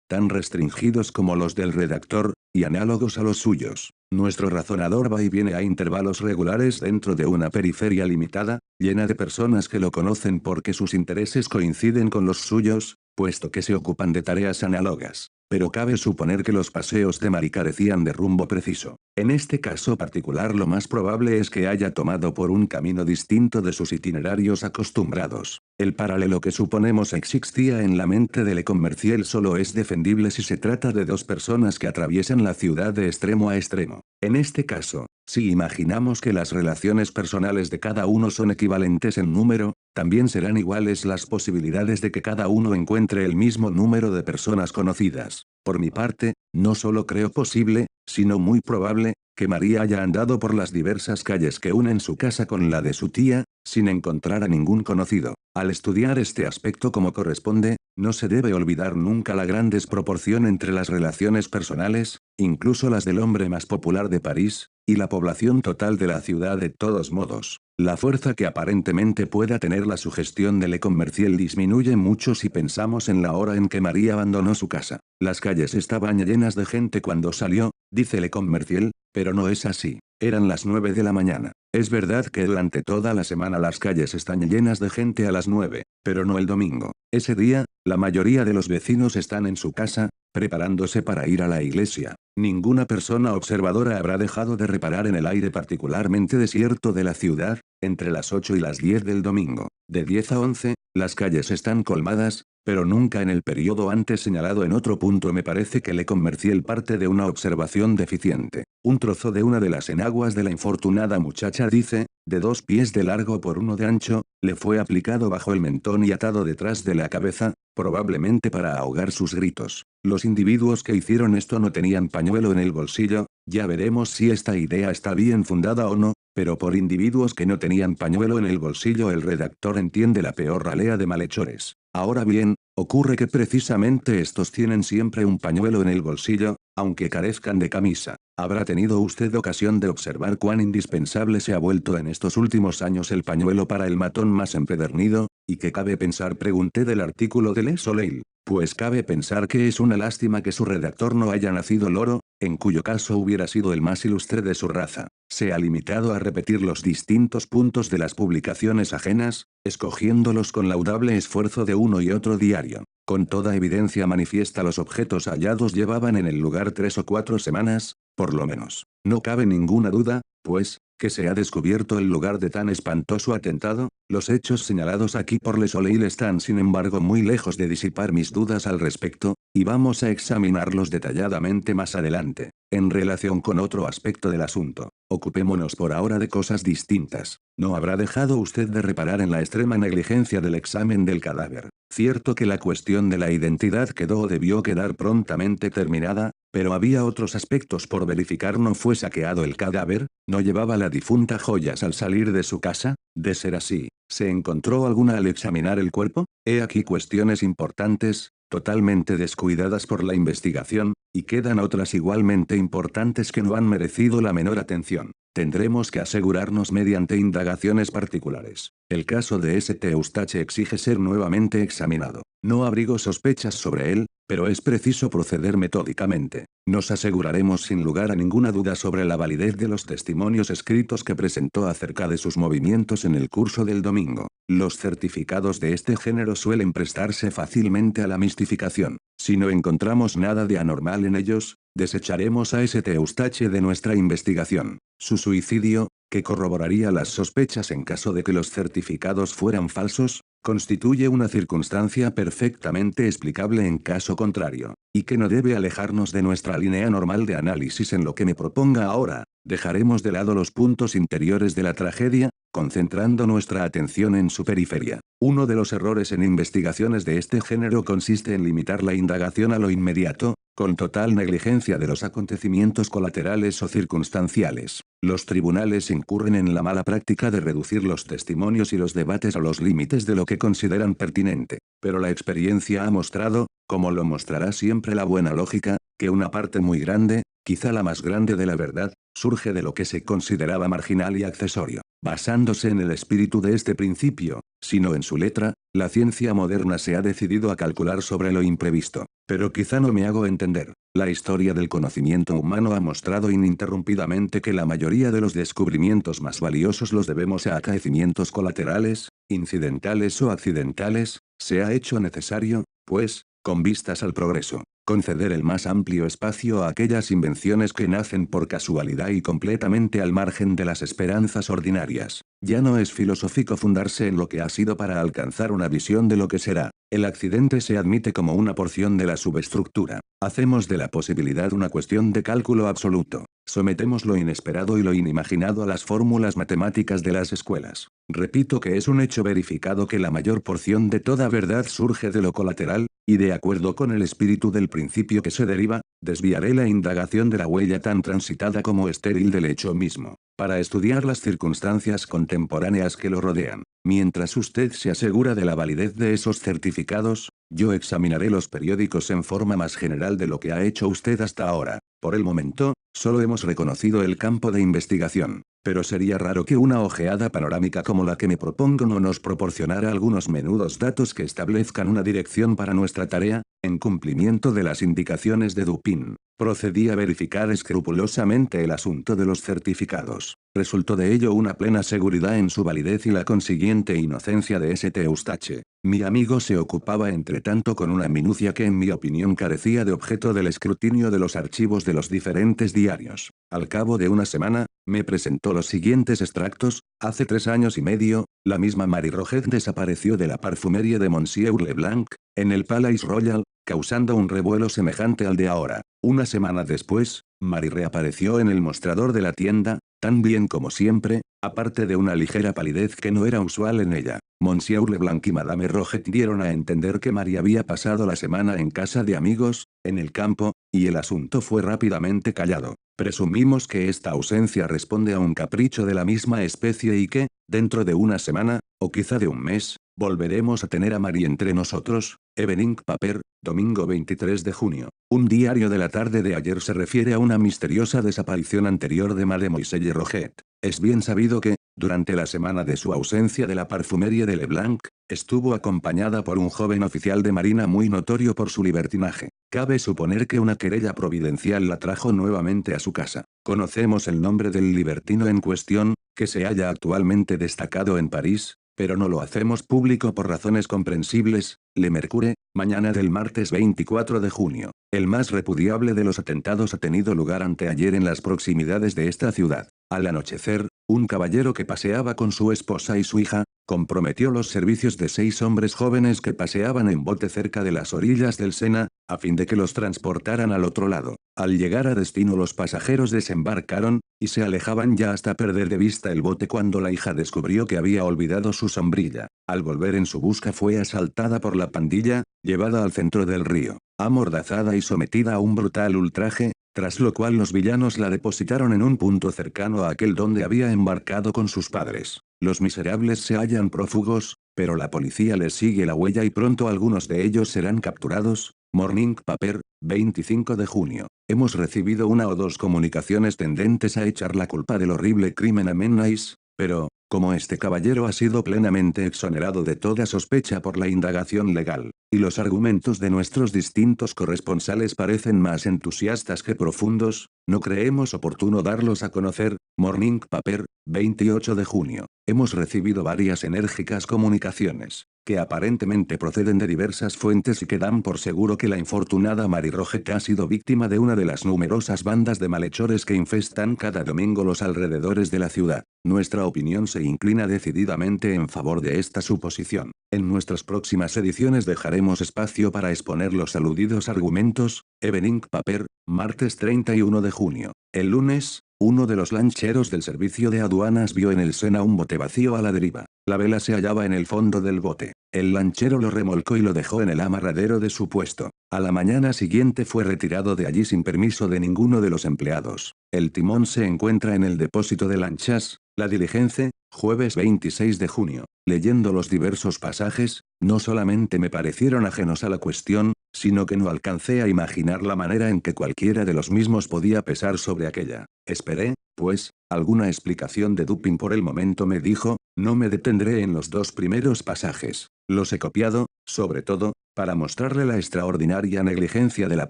Speaker 1: tan restringidos como los del redactor, y análogos a los suyos. Nuestro razonador va y viene a intervalos regulares dentro de una periferia limitada, llena de personas que lo conocen porque sus intereses coinciden con los suyos, puesto que se ocupan de tareas análogas. Pero cabe suponer que los paseos de Mari carecían de rumbo preciso. En este caso particular lo más probable es que haya tomado por un camino distinto de sus itinerarios acostumbrados. El paralelo que suponemos existía en la mente de Le Commerciel solo es defendible si se trata de dos personas que atraviesan la ciudad de extremo a extremo. En este caso, si imaginamos que las relaciones personales de cada uno son equivalentes en número, también serán iguales las posibilidades de que cada uno encuentre el mismo número de personas conocidas. Por mi parte, no solo creo posible, sino muy probable, que María haya andado por las diversas calles que unen su casa con la de su tía, sin encontrar a ningún conocido. Al estudiar este aspecto como corresponde, no se debe olvidar nunca la gran desproporción entre las relaciones personales, incluso las del hombre más popular de París, y la población total de la ciudad de todos modos. La fuerza que aparentemente pueda tener la sugestión de Le Commerciel disminuye mucho si pensamos en la hora en que María abandonó su casa. Las calles estaban llenas de gente cuando salió, dice Le Commerciel, pero no es así. Eran las 9 de la mañana. Es verdad que durante toda la semana las calles están llenas de gente a las 9, pero no el domingo. Ese día, la mayoría de los vecinos están en su casa, preparándose para ir a la iglesia. Ninguna persona observadora habrá dejado de reparar en el aire particularmente desierto de la ciudad, entre las 8 y las 10 del domingo. De 10 a 11, las calles están colmadas, pero nunca en el periodo antes señalado. En otro punto me parece que Le Commerciel parte de una observación deficiente. Un trozo de una de las enaguas de la infortunada muchacha dice, de 2 pies de largo por 1 de ancho, le fue aplicado bajo el mentón y atado detrás de la cabeza, probablemente para ahogar sus gritos. Los individuos que hicieron esto no tenían pañuelo en el bolsillo, ya veremos si esta idea está bien fundada o no, pero por individuos que no tenían pañuelo en el bolsillo el redactor entiende la peor ralea de malhechores. Ahora bien, ocurre que precisamente estos tienen siempre un pañuelo en el bolsillo, aunque carezcan de camisa. ¿Habrá tenido usted ocasión de observar cuán indispensable se ha vuelto en estos últimos años el pañuelo para el matón más empedernido? ¿Y qué cabe pensar? Pregunté del artículo de Le Soleil. Pues cabe pensar que es una lástima que su redactor no haya nacido loro, en cuyo caso hubiera sido el más ilustre de su raza. Se ha limitado a repetir los distintos puntos de las publicaciones ajenas, escogiéndolos con laudable esfuerzo de uno y otro diario. Con toda evidencia manifiesta los objetos hallados llevaban en el lugar 3 o 4 semanas, por lo menos. No cabe ninguna duda, pues, que se ha descubierto el lugar de tan espantoso atentado. Los hechos señalados aquí por Le Soleil están sin embargo muy lejos de disipar mis dudas al respecto, y vamos a examinarlos detalladamente más adelante. En relación con otro aspecto del asunto, ocupémonos por ahora de cosas distintas. ¿No habrá dejado usted de reparar en la extrema negligencia del examen del cadáver? Cierto que la cuestión de la identidad quedó o debió quedar prontamente terminada, pero había otros aspectos por verificar. ¿No fue saqueado el cadáver? ¿No llevaba la difunta joyas al salir de su casa? De ser así, ¿se encontró alguna al examinar el cuerpo? He aquí cuestiones importantes, totalmente descuidadas por la investigación, y quedan otras igualmente importantes que no han merecido la menor atención. Tendremos que asegurarnos mediante indagaciones particulares. El caso de St. Eustache exige ser nuevamente examinado. No abrigo sospechas sobre él, pero es preciso proceder metódicamente. Nos aseguraremos sin lugar a ninguna duda sobre la validez de los testimonios escritos que presentó acerca de sus movimientos en el curso del domingo. Los certificados de este género suelen prestarse fácilmente a la mistificación. Si no encontramos nada de anormal en ellos, desecharemos a St. Eustache de nuestra investigación. Su suicidio, que corroboraría las sospechas en caso de que los certificados fueran falsos, constituye una circunstancia perfectamente explicable en caso contrario, y que no debe alejarnos de nuestra línea normal de análisis. En lo que me proponga ahora, dejaremos de lado los puntos interiores de la tragedia, concentrando nuestra atención en su periferia. Uno de los errores en investigaciones de este género consiste en limitar la indagación a lo inmediato, con total negligencia de los acontecimientos colaterales o circunstanciales. Los tribunales incurren en la mala práctica de reducir los testimonios y los debates a los límites de lo que consideran pertinente. Pero la experiencia ha mostrado, como lo mostrará siempre la buena lógica, que una parte muy grande, quizá la más grande de la verdad, surge de lo que se consideraba marginal y accesorio. Basándose en el espíritu de este principio, sino en su letra, la ciencia moderna se ha decidido a calcular sobre lo imprevisto. Pero quizá no me hago entender. La historia del conocimiento humano ha mostrado ininterrumpidamente que la mayoría de los descubrimientos más valiosos los debemos a acaecimientos colaterales, incidentales o accidentales. Se ha hecho necesario, pues, con vistas al progreso, conceder el más amplio espacio a aquellas invenciones que nacen por casualidad y completamente al margen de las esperanzas ordinarias. Ya no es filosófico fundarse en lo que ha sido para alcanzar una visión de lo que será. El accidente se admite como una porción de la subestructura. Hacemos de la posibilidad una cuestión de cálculo absoluto. Sometemos lo inesperado y lo inimaginado a las fórmulas matemáticas de las escuelas. Repito que es un hecho verificado que la mayor porción de toda verdad surge de lo colateral, y de acuerdo con el espíritu del principio que se deriva, desviaré la indagación de la huella tan transitada como estéril del hecho mismo, para estudiar las circunstancias contemporáneas que lo rodean. Mientras usted se asegura de la validez de esos certificados, yo examinaré los periódicos en forma más general de lo que ha hecho usted hasta ahora. Por el momento, solo hemos reconocido el campo de investigación, pero sería raro que una ojeada panorámica como la que me propongo no nos proporcionara algunos menudos datos que establezcan una dirección para nuestra tarea, en cumplimiento de las indicaciones de Dupin. Procedí a verificar escrupulosamente el asunto de los certificados. Resultó de ello una plena seguridad en su validez y la consiguiente inocencia de St. Eustache. Mi amigo se ocupaba entre tanto con una minucia que en mi opinión carecía de objeto del escrutinio de los archivos de los diferentes diarios. Al cabo de una semana, me presentó los siguientes extractos: hace 3 años y medio, la misma Marie Roget desapareció de la parfumerie de Monsieur Leblanc, en el Palais Royal, causando un revuelo semejante al de ahora. Una semana después, Marie reapareció en el mostrador de la tienda, tan bien como siempre, aparte de una ligera palidez que no era usual en ella. Monsieur Leblanc y Madame Roget dieron a entender que Marie había pasado la semana en casa de amigos, en el campo, y el asunto fue rápidamente callado. Presumimos que esta ausencia responde a un capricho de la misma especie y que, dentro de una semana, o quizá de un mes, volveremos a tener a Marie entre nosotros. Evening Paper, domingo 23 de junio. Un diario de la tarde de ayer se refiere a una misteriosa desaparición anterior de Mademoiselle Roget. Es bien sabido que, durante la semana de su ausencia de la parfumerie de Leblanc, estuvo acompañada por un joven oficial de marina muy notorio por su libertinaje. Cabe suponer que una querella providencial la trajo nuevamente a su casa. Conocemos el nombre del libertino en cuestión, que se halla actualmente destacado en París, pero no lo hacemos público por razones comprensibles. Le Mercure, mañana del martes 24 de junio. El más repudiable de los atentados ha tenido lugar anteayer en las proximidades de esta ciudad. Al anochecer, un caballero que paseaba con su esposa y su hija, comprometió los servicios de 6 hombres jóvenes que paseaban en bote cerca de las orillas del Sena, a fin de que los transportaran al otro lado. Al llegar a destino los pasajeros desembarcaron, y se alejaban ya hasta perder de vista el bote cuando la hija descubrió que había olvidado su sombrilla. Al volver en su busca fue asaltada por la pandilla, llevada al centro del río, amordazada y sometida a un brutal ultraje, tras lo cual los villanos la depositaron en un punto cercano a aquel donde había embarcado con sus padres. Los miserables se hallan prófugos, pero la policía les sigue la huella y pronto algunos de ellos serán capturados. Morning Paper, 25 de junio. Hemos recibido una o dos comunicaciones tendentes a echar la culpa del horrible crimen a Menais, pero, como este caballero ha sido plenamente exonerado de toda sospecha por la indagación legal, y los argumentos de nuestros distintos corresponsales parecen más entusiastas que profundos, no creemos oportuno darlos a conocer. Morning Paper, 28 de junio. Hemos recibido varias enérgicas comunicaciones, que aparentemente proceden de diversas fuentes y que dan por seguro que la infortunada Marie Roget ha sido víctima de una de las numerosas bandas de malhechores que infestan cada domingo los alrededores de la ciudad. Nuestra opinión se inclina decididamente en favor de esta suposición. En nuestras próximas ediciones dejaremos espacio para exponer los aludidos argumentos. Evening Paper, martes 31 de junio. El lunes, uno de los lancheros del servicio de aduanas vio en el Sena un bote vacío a la deriva. La vela se hallaba en el fondo del bote. El lanchero lo remolcó y lo dejó en el amarradero de su puesto. A la mañana siguiente fue retirado de allí sin permiso de ninguno de los empleados. El timón se encuentra en el depósito de lanchas, la Diligence, jueves 26 de junio. Leyendo los diversos pasajes, no solamente me parecieron ajenos a la cuestión, sino que no alcancé a imaginar la manera en que cualquiera de los mismos podía pesar sobre aquella. Esperé, pues, alguna explicación de Dupin por el momento me dijo, no me detendré en los 2 primeros pasajes. Los he copiado, sobre todo, para mostrarle la extraordinaria negligencia de la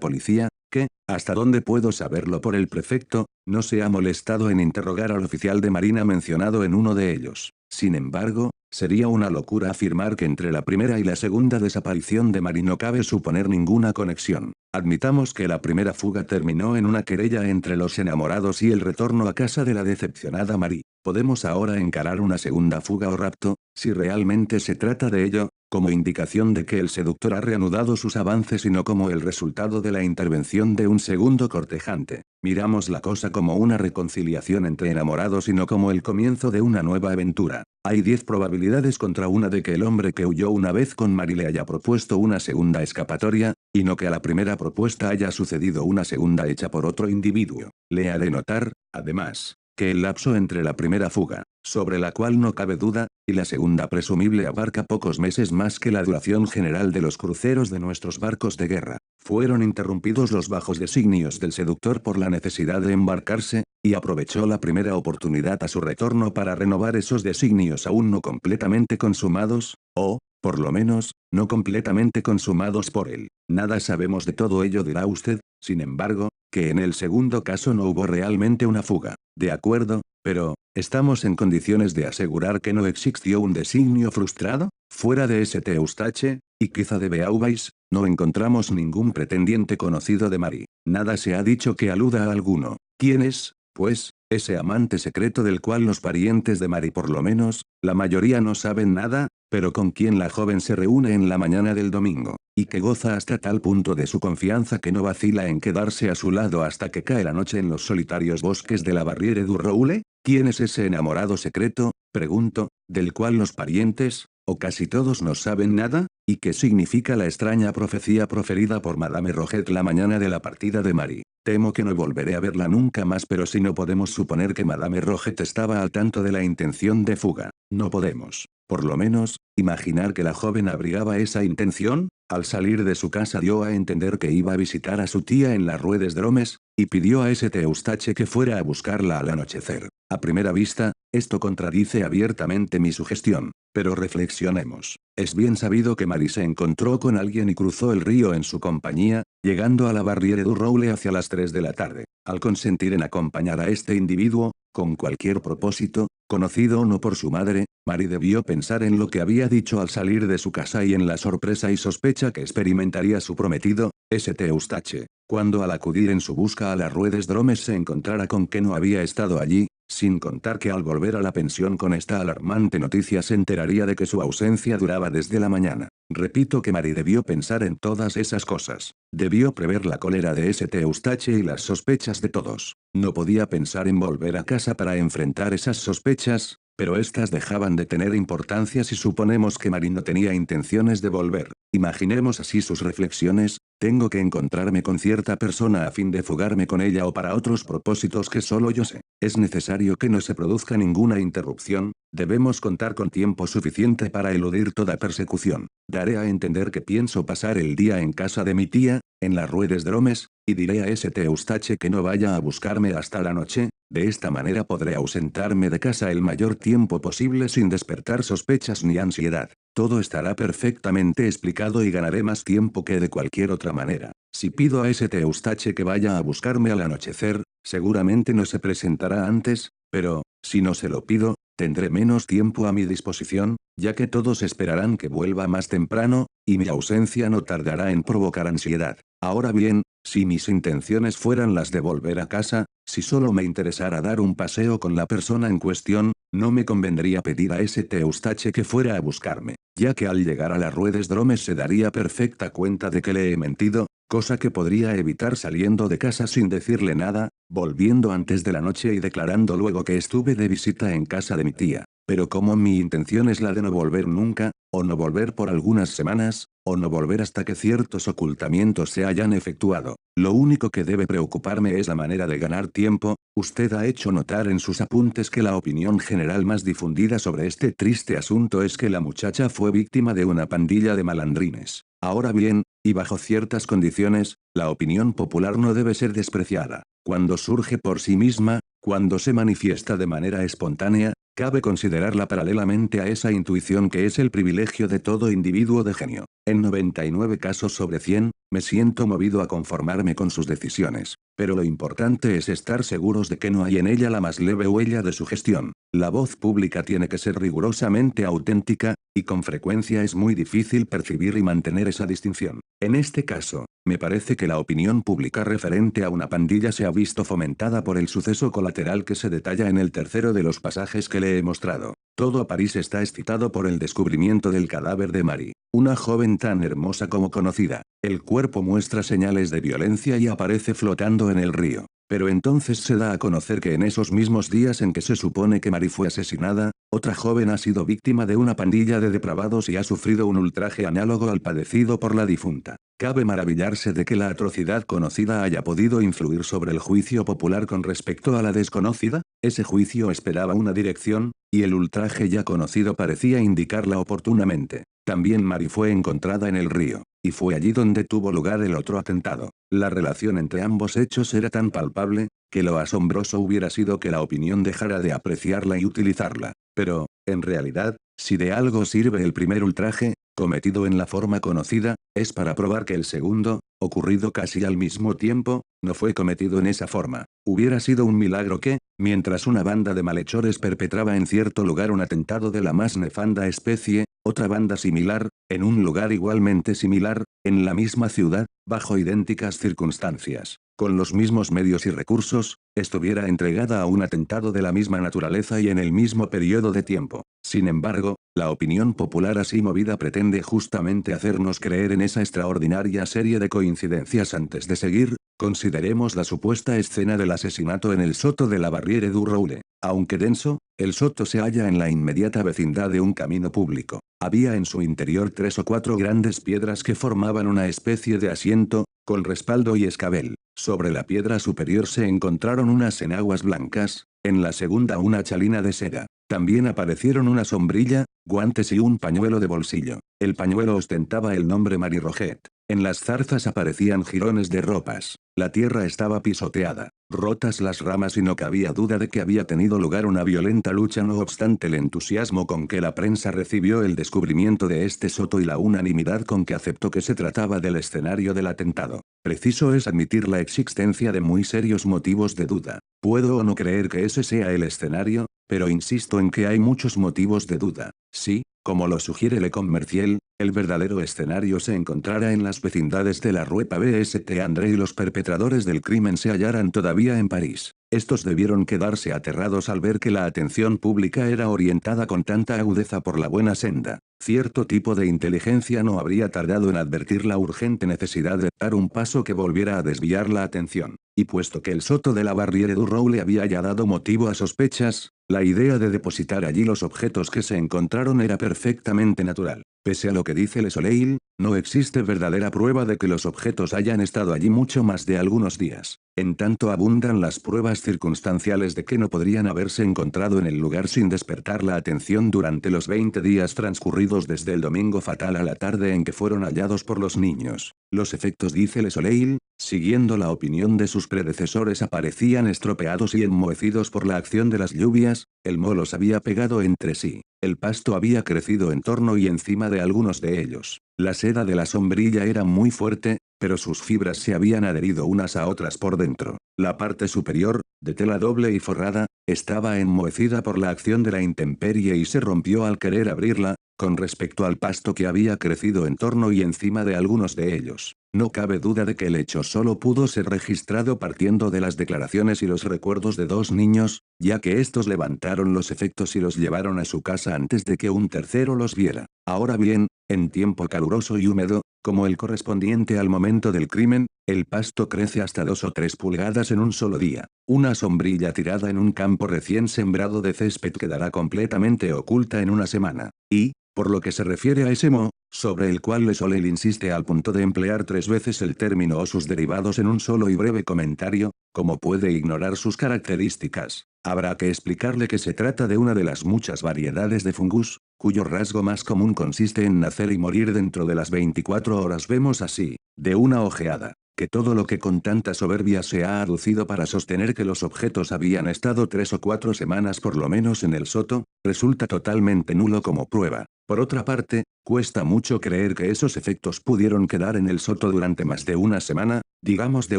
Speaker 1: policía, que, hasta donde puedo saberlo por el prefecto, no se ha molestado en interrogar al oficial de marina mencionado en uno de ellos. Sin embargo, sería una locura afirmar que entre la primera y la segunda desaparición de Mary no cabe suponer ninguna conexión. Admitamos que la primera fuga terminó en una querella entre los enamorados y el retorno a casa de la decepcionada Mary. Podemos ahora encarar una segunda fuga o rapto, si realmente se trata de ello, como indicación de que el seductor ha reanudado sus avances y no como el resultado de la intervención de un segundo cortejante. Miramos la cosa como una reconciliación entre enamorados y no como el comienzo de una nueva aventura. Hay 10 probabilidades contra una de que el hombre que huyó una vez con Mary le haya propuesto una segunda escapatoria, y no que a la primera propuesta haya sucedido una segunda hecha por otro individuo. Le ha de notar, además, que el lapso entre la primera fuga, sobre la cual no cabe duda, y la segunda presumible abarca pocos meses más que la duración general de los cruceros de nuestros barcos de guerra. Fueron interrumpidos los bajos designios del seductor por la necesidad de embarcarse, y aprovechó la primera oportunidad a su retorno para renovar esos designios aún no completamente consumados, o, por lo menos, no completamente consumados por él. Nada sabemos de todo ello, dirá usted, sin embargo, que en el segundo caso no hubo realmente una fuga. De acuerdo, pero, ¿estamos en condiciones de asegurar que no existió un designio frustrado? Fuera de St. Eustache, y quizá de Beauvais, no encontramos ningún pretendiente conocido de Mary. Nada se ha dicho que aluda a alguno. ¿Quién es, pues, ese amante secreto del cual los parientes de Mary, por lo menos, la mayoría no saben nada, pero con quien la joven se reúne en la mañana del domingo, y que goza hasta tal punto de su confianza que no vacila en quedarse a su lado hasta que cae la noche en los solitarios bosques de la Barriere du Roule? ¿Quién es ese enamorado secreto, pregunto, del cual los parientes, o casi todos, no saben nada? ¿Y qué significa la extraña profecía proferida por Madame Roget la mañana de la partida de Mary? Temo que no volveré a verla nunca más, pero si no podemos suponer que Madame Roget estaba al tanto de la intención de fuga, no podemos, por lo menos, imaginar que la joven abrigaba esa intención. Al salir de su casa dio a entender que iba a visitar a su tía en las Ruedes Dromes, y pidió a St. Eustache que fuera a buscarla al anochecer. A primera vista, esto contradice abiertamente mi sugestión, pero reflexionemos. Es bien sabido que Mary se encontró con alguien y cruzó el río en su compañía, llegando a la Barriere du Roule hacia las 3 de la tarde. Al consentir en acompañar a este individuo, con cualquier propósito, conocido o no por su madre, Mary debió pensar en lo que había dicho al salir de su casa y en la sorpresa y sospecha que experimentaría su prometido, St. Eustache, cuando al acudir en su busca a las Ruedes Dromes se encontrara con que no había estado allí, sin contar que al volver a la pensión con esta alarmante noticia se enteraría de que su ausencia duraba desde la mañana. Repito que Mary debió pensar en todas esas cosas. Debió prever la cólera de St. Eustache y las sospechas de todos. No podía pensar en volver a casa para enfrentar esas sospechas, pero éstas dejaban de tener importancia si suponemos que Mary no tenía intenciones de volver. Imaginemos así sus reflexiones: tengo que encontrarme con cierta persona a fin de fugarme con ella o para otros propósitos que solo yo sé. Es necesario que no se produzca ninguna interrupción, debemos contar con tiempo suficiente para eludir toda persecución. Daré a entender que pienso pasar el día en casa de mi tía, en las Ruedes Dromes, y diré a St. Eustache que no vaya a buscarme hasta la noche. De esta manera podré ausentarme de casa el mayor tiempo posible sin despertar sospechas ni ansiedad. Todo estará perfectamente explicado y ganaré más tiempo que de cualquier otra manera. Si pido a St. Eustache que vaya a buscarme al anochecer, seguramente no se presentará antes, pero, si no se lo pido, tendré menos tiempo a mi disposición, ya que todos esperarán que vuelva más temprano, y mi ausencia no tardará en provocar ansiedad. Ahora bien, si mis intenciones fueran las de volver a casa, si solo me interesara dar un paseo con la persona en cuestión, no me convendría pedir a St. Eustache que fuera a buscarme, ya que al llegar a las Ruedes Dromes se daría perfecta cuenta de que le he mentido, cosa que podría evitar saliendo de casa sin decirle nada, volviendo antes de la noche y declarando luego que estuve de visita en casa de mi tía. Pero como mi intención es la de no volver nunca, o no volver por algunas semanas, o no volver hasta que ciertos ocultamientos se hayan efectuado, lo único que debe preocuparme es la manera de ganar tiempo. Usted ha hecho notar en sus apuntes que la opinión general más difundida sobre este triste asunto es que la muchacha fue víctima de una pandilla de malandrines. Ahora bien, y bajo ciertas condiciones, la opinión popular no debe ser despreciada. Cuando surge por sí misma, cuando se manifiesta de manera espontánea, cabe considerarla paralelamente a esa intuición que es el privilegio de todo individuo de genio. En 99 casos sobre 100, me siento movido a conformarme con sus decisiones. Pero lo importante es estar seguros de que no hay en ella la más leve huella de sugestión. La voz pública tiene que ser rigurosamente auténtica, y con frecuencia es muy difícil percibir y mantener esa distinción. En este caso, me parece que la opinión pública referente a una pandilla se ha visto fomentada por el suceso colateral que se detalla en el tercero de los pasajes que le he mostrado. Todo París está excitado por el descubrimiento del cadáver de Marie, una joven tan hermosa como conocida. El cuerpo muestra señales de violencia y aparece flotando en el río. Pero entonces se da a conocer que en esos mismos días en que se supone que Marie fue asesinada, otra joven ha sido víctima de una pandilla de depravados y ha sufrido un ultraje análogo al padecido por la difunta. Cabe maravillarse de que la atrocidad conocida haya podido influir sobre el juicio popular con respecto a la desconocida. Ese juicio esperaba una dirección, y el ultraje ya conocido parecía indicarla oportunamente. También Marie fue encontrada en el río, y fue allí donde tuvo lugar el otro atentado. La relación entre ambos hechos era tan palpable, que lo asombroso hubiera sido que la opinión dejara de apreciarla y utilizarla. Pero, en realidad, si de algo sirve el primer ultraje, cometido en la forma conocida, es para probar que el segundo, ocurrido casi al mismo tiempo, no fue cometido en esa forma. Hubiera sido un milagro que, mientras una banda de malhechores perpetraba en cierto lugar un atentado de la más nefanda especie, otra banda similar, en un lugar igualmente similar, en la misma ciudad, bajo idénticas circunstancias, con los mismos medios y recursos, estuviera entregada a un atentado de la misma naturaleza y en el mismo periodo de tiempo. Sin embargo, la opinión popular así movida pretende justamente hacernos creer en esa extraordinaria serie de coincidencias. Antes de seguir, consideremos la supuesta escena del asesinato en el soto de la Barriere du Roule. Aunque denso, el soto se halla en la inmediata vecindad de un camino público. Había en su interior 3 o 4 grandes piedras que formaban una especie de asiento, con respaldo y escabel. Sobre la piedra superior se encontraron unas enaguas blancas, en la segunda una chalina de seda. También aparecieron una sombrilla, guantes y un pañuelo de bolsillo. El pañuelo ostentaba el nombre Marie Roget. En las zarzas aparecían jirones de ropas. La tierra estaba pisoteada, rotas las ramas y no cabía duda de que había tenido lugar una violenta lucha. No obstante el entusiasmo con que la prensa recibió el descubrimiento de este soto y la unanimidad con que aceptó que se trataba del escenario del atentado, preciso es admitir la existencia de muy serios motivos de duda. Puedo o no creer que ese sea el escenario, pero insisto en que hay muchos motivos de duda. Sí, como lo sugiere Le Commerciel, el verdadero escenario se encontrara en las vecindades de la Rue Pavée André y los perpetradores del crimen se hallaran todavía en París. Estos debieron quedarse aterrados al ver que la atención pública era orientada con tanta agudeza por la buena senda. Cierto tipo de inteligencia no habría tardado en advertir la urgente necesidad de dar un paso que volviera a desviar la atención. Y puesto que el soto de la Barriere du Roule había ya dado motivo a sospechas, la idea de depositar allí los objetos que se encontraron era perfectamente natural. Pese a lo que dice Le Soleil, no existe verdadera prueba de que los objetos hayan estado allí mucho más de algunos días. En tanto abundan las pruebas circunstanciales de que no podrían haberse encontrado en el lugar sin despertar la atención durante los 20 días transcurridos desde el domingo fatal a la tarde en que fueron hallados por los niños. Los efectos, dice Le Soleil, siguiendo la opinión de sus predecesores, aparecían estropeados y enmohecidos por la acción de las lluvias, el moho los había pegado entre sí, el pasto había crecido en torno y encima de algunos de ellos. La seda de la sombrilla era muy fuerte, pero sus fibras se habían adherido unas a otras por dentro. La parte superior, de tela doble y forrada, estaba enmohecida por la acción de la intemperie y se rompió al querer abrirla. Con respecto al pasto que había crecido en torno y encima de algunos de ellos, no cabe duda de que el hecho solo pudo ser registrado partiendo de las declaraciones y los recuerdos de 2 niños, ya que estos levantaron los efectos y los llevaron a su casa antes de que un tercero los viera. Ahora bien, en tiempo caluroso y húmedo, como el correspondiente al momento del crimen, el pasto crece hasta 2 o 3 pulgadas en un solo día. Una sombrilla tirada en un campo recién sembrado de césped quedará completamente oculta en una semana. Y, por lo que se refiere a ese moho, sobre el cual Le Soleil insiste al punto de emplear 3 veces el término o sus derivados en un solo y breve comentario, como puede ignorar sus características, habrá que explicarle que se trata de una de las muchas variedades de fungus, cuyo rasgo más común consiste en nacer y morir dentro de las 24 horas. Vemos así, de una ojeada, que todo lo que con tanta soberbia se ha aducido para sostener que los objetos habían estado 3 o 4 semanas por lo menos en el soto, resulta totalmente nulo como prueba. Por otra parte, cuesta mucho creer que esos efectos pudieron quedar en el soto durante más de una semana, digamos de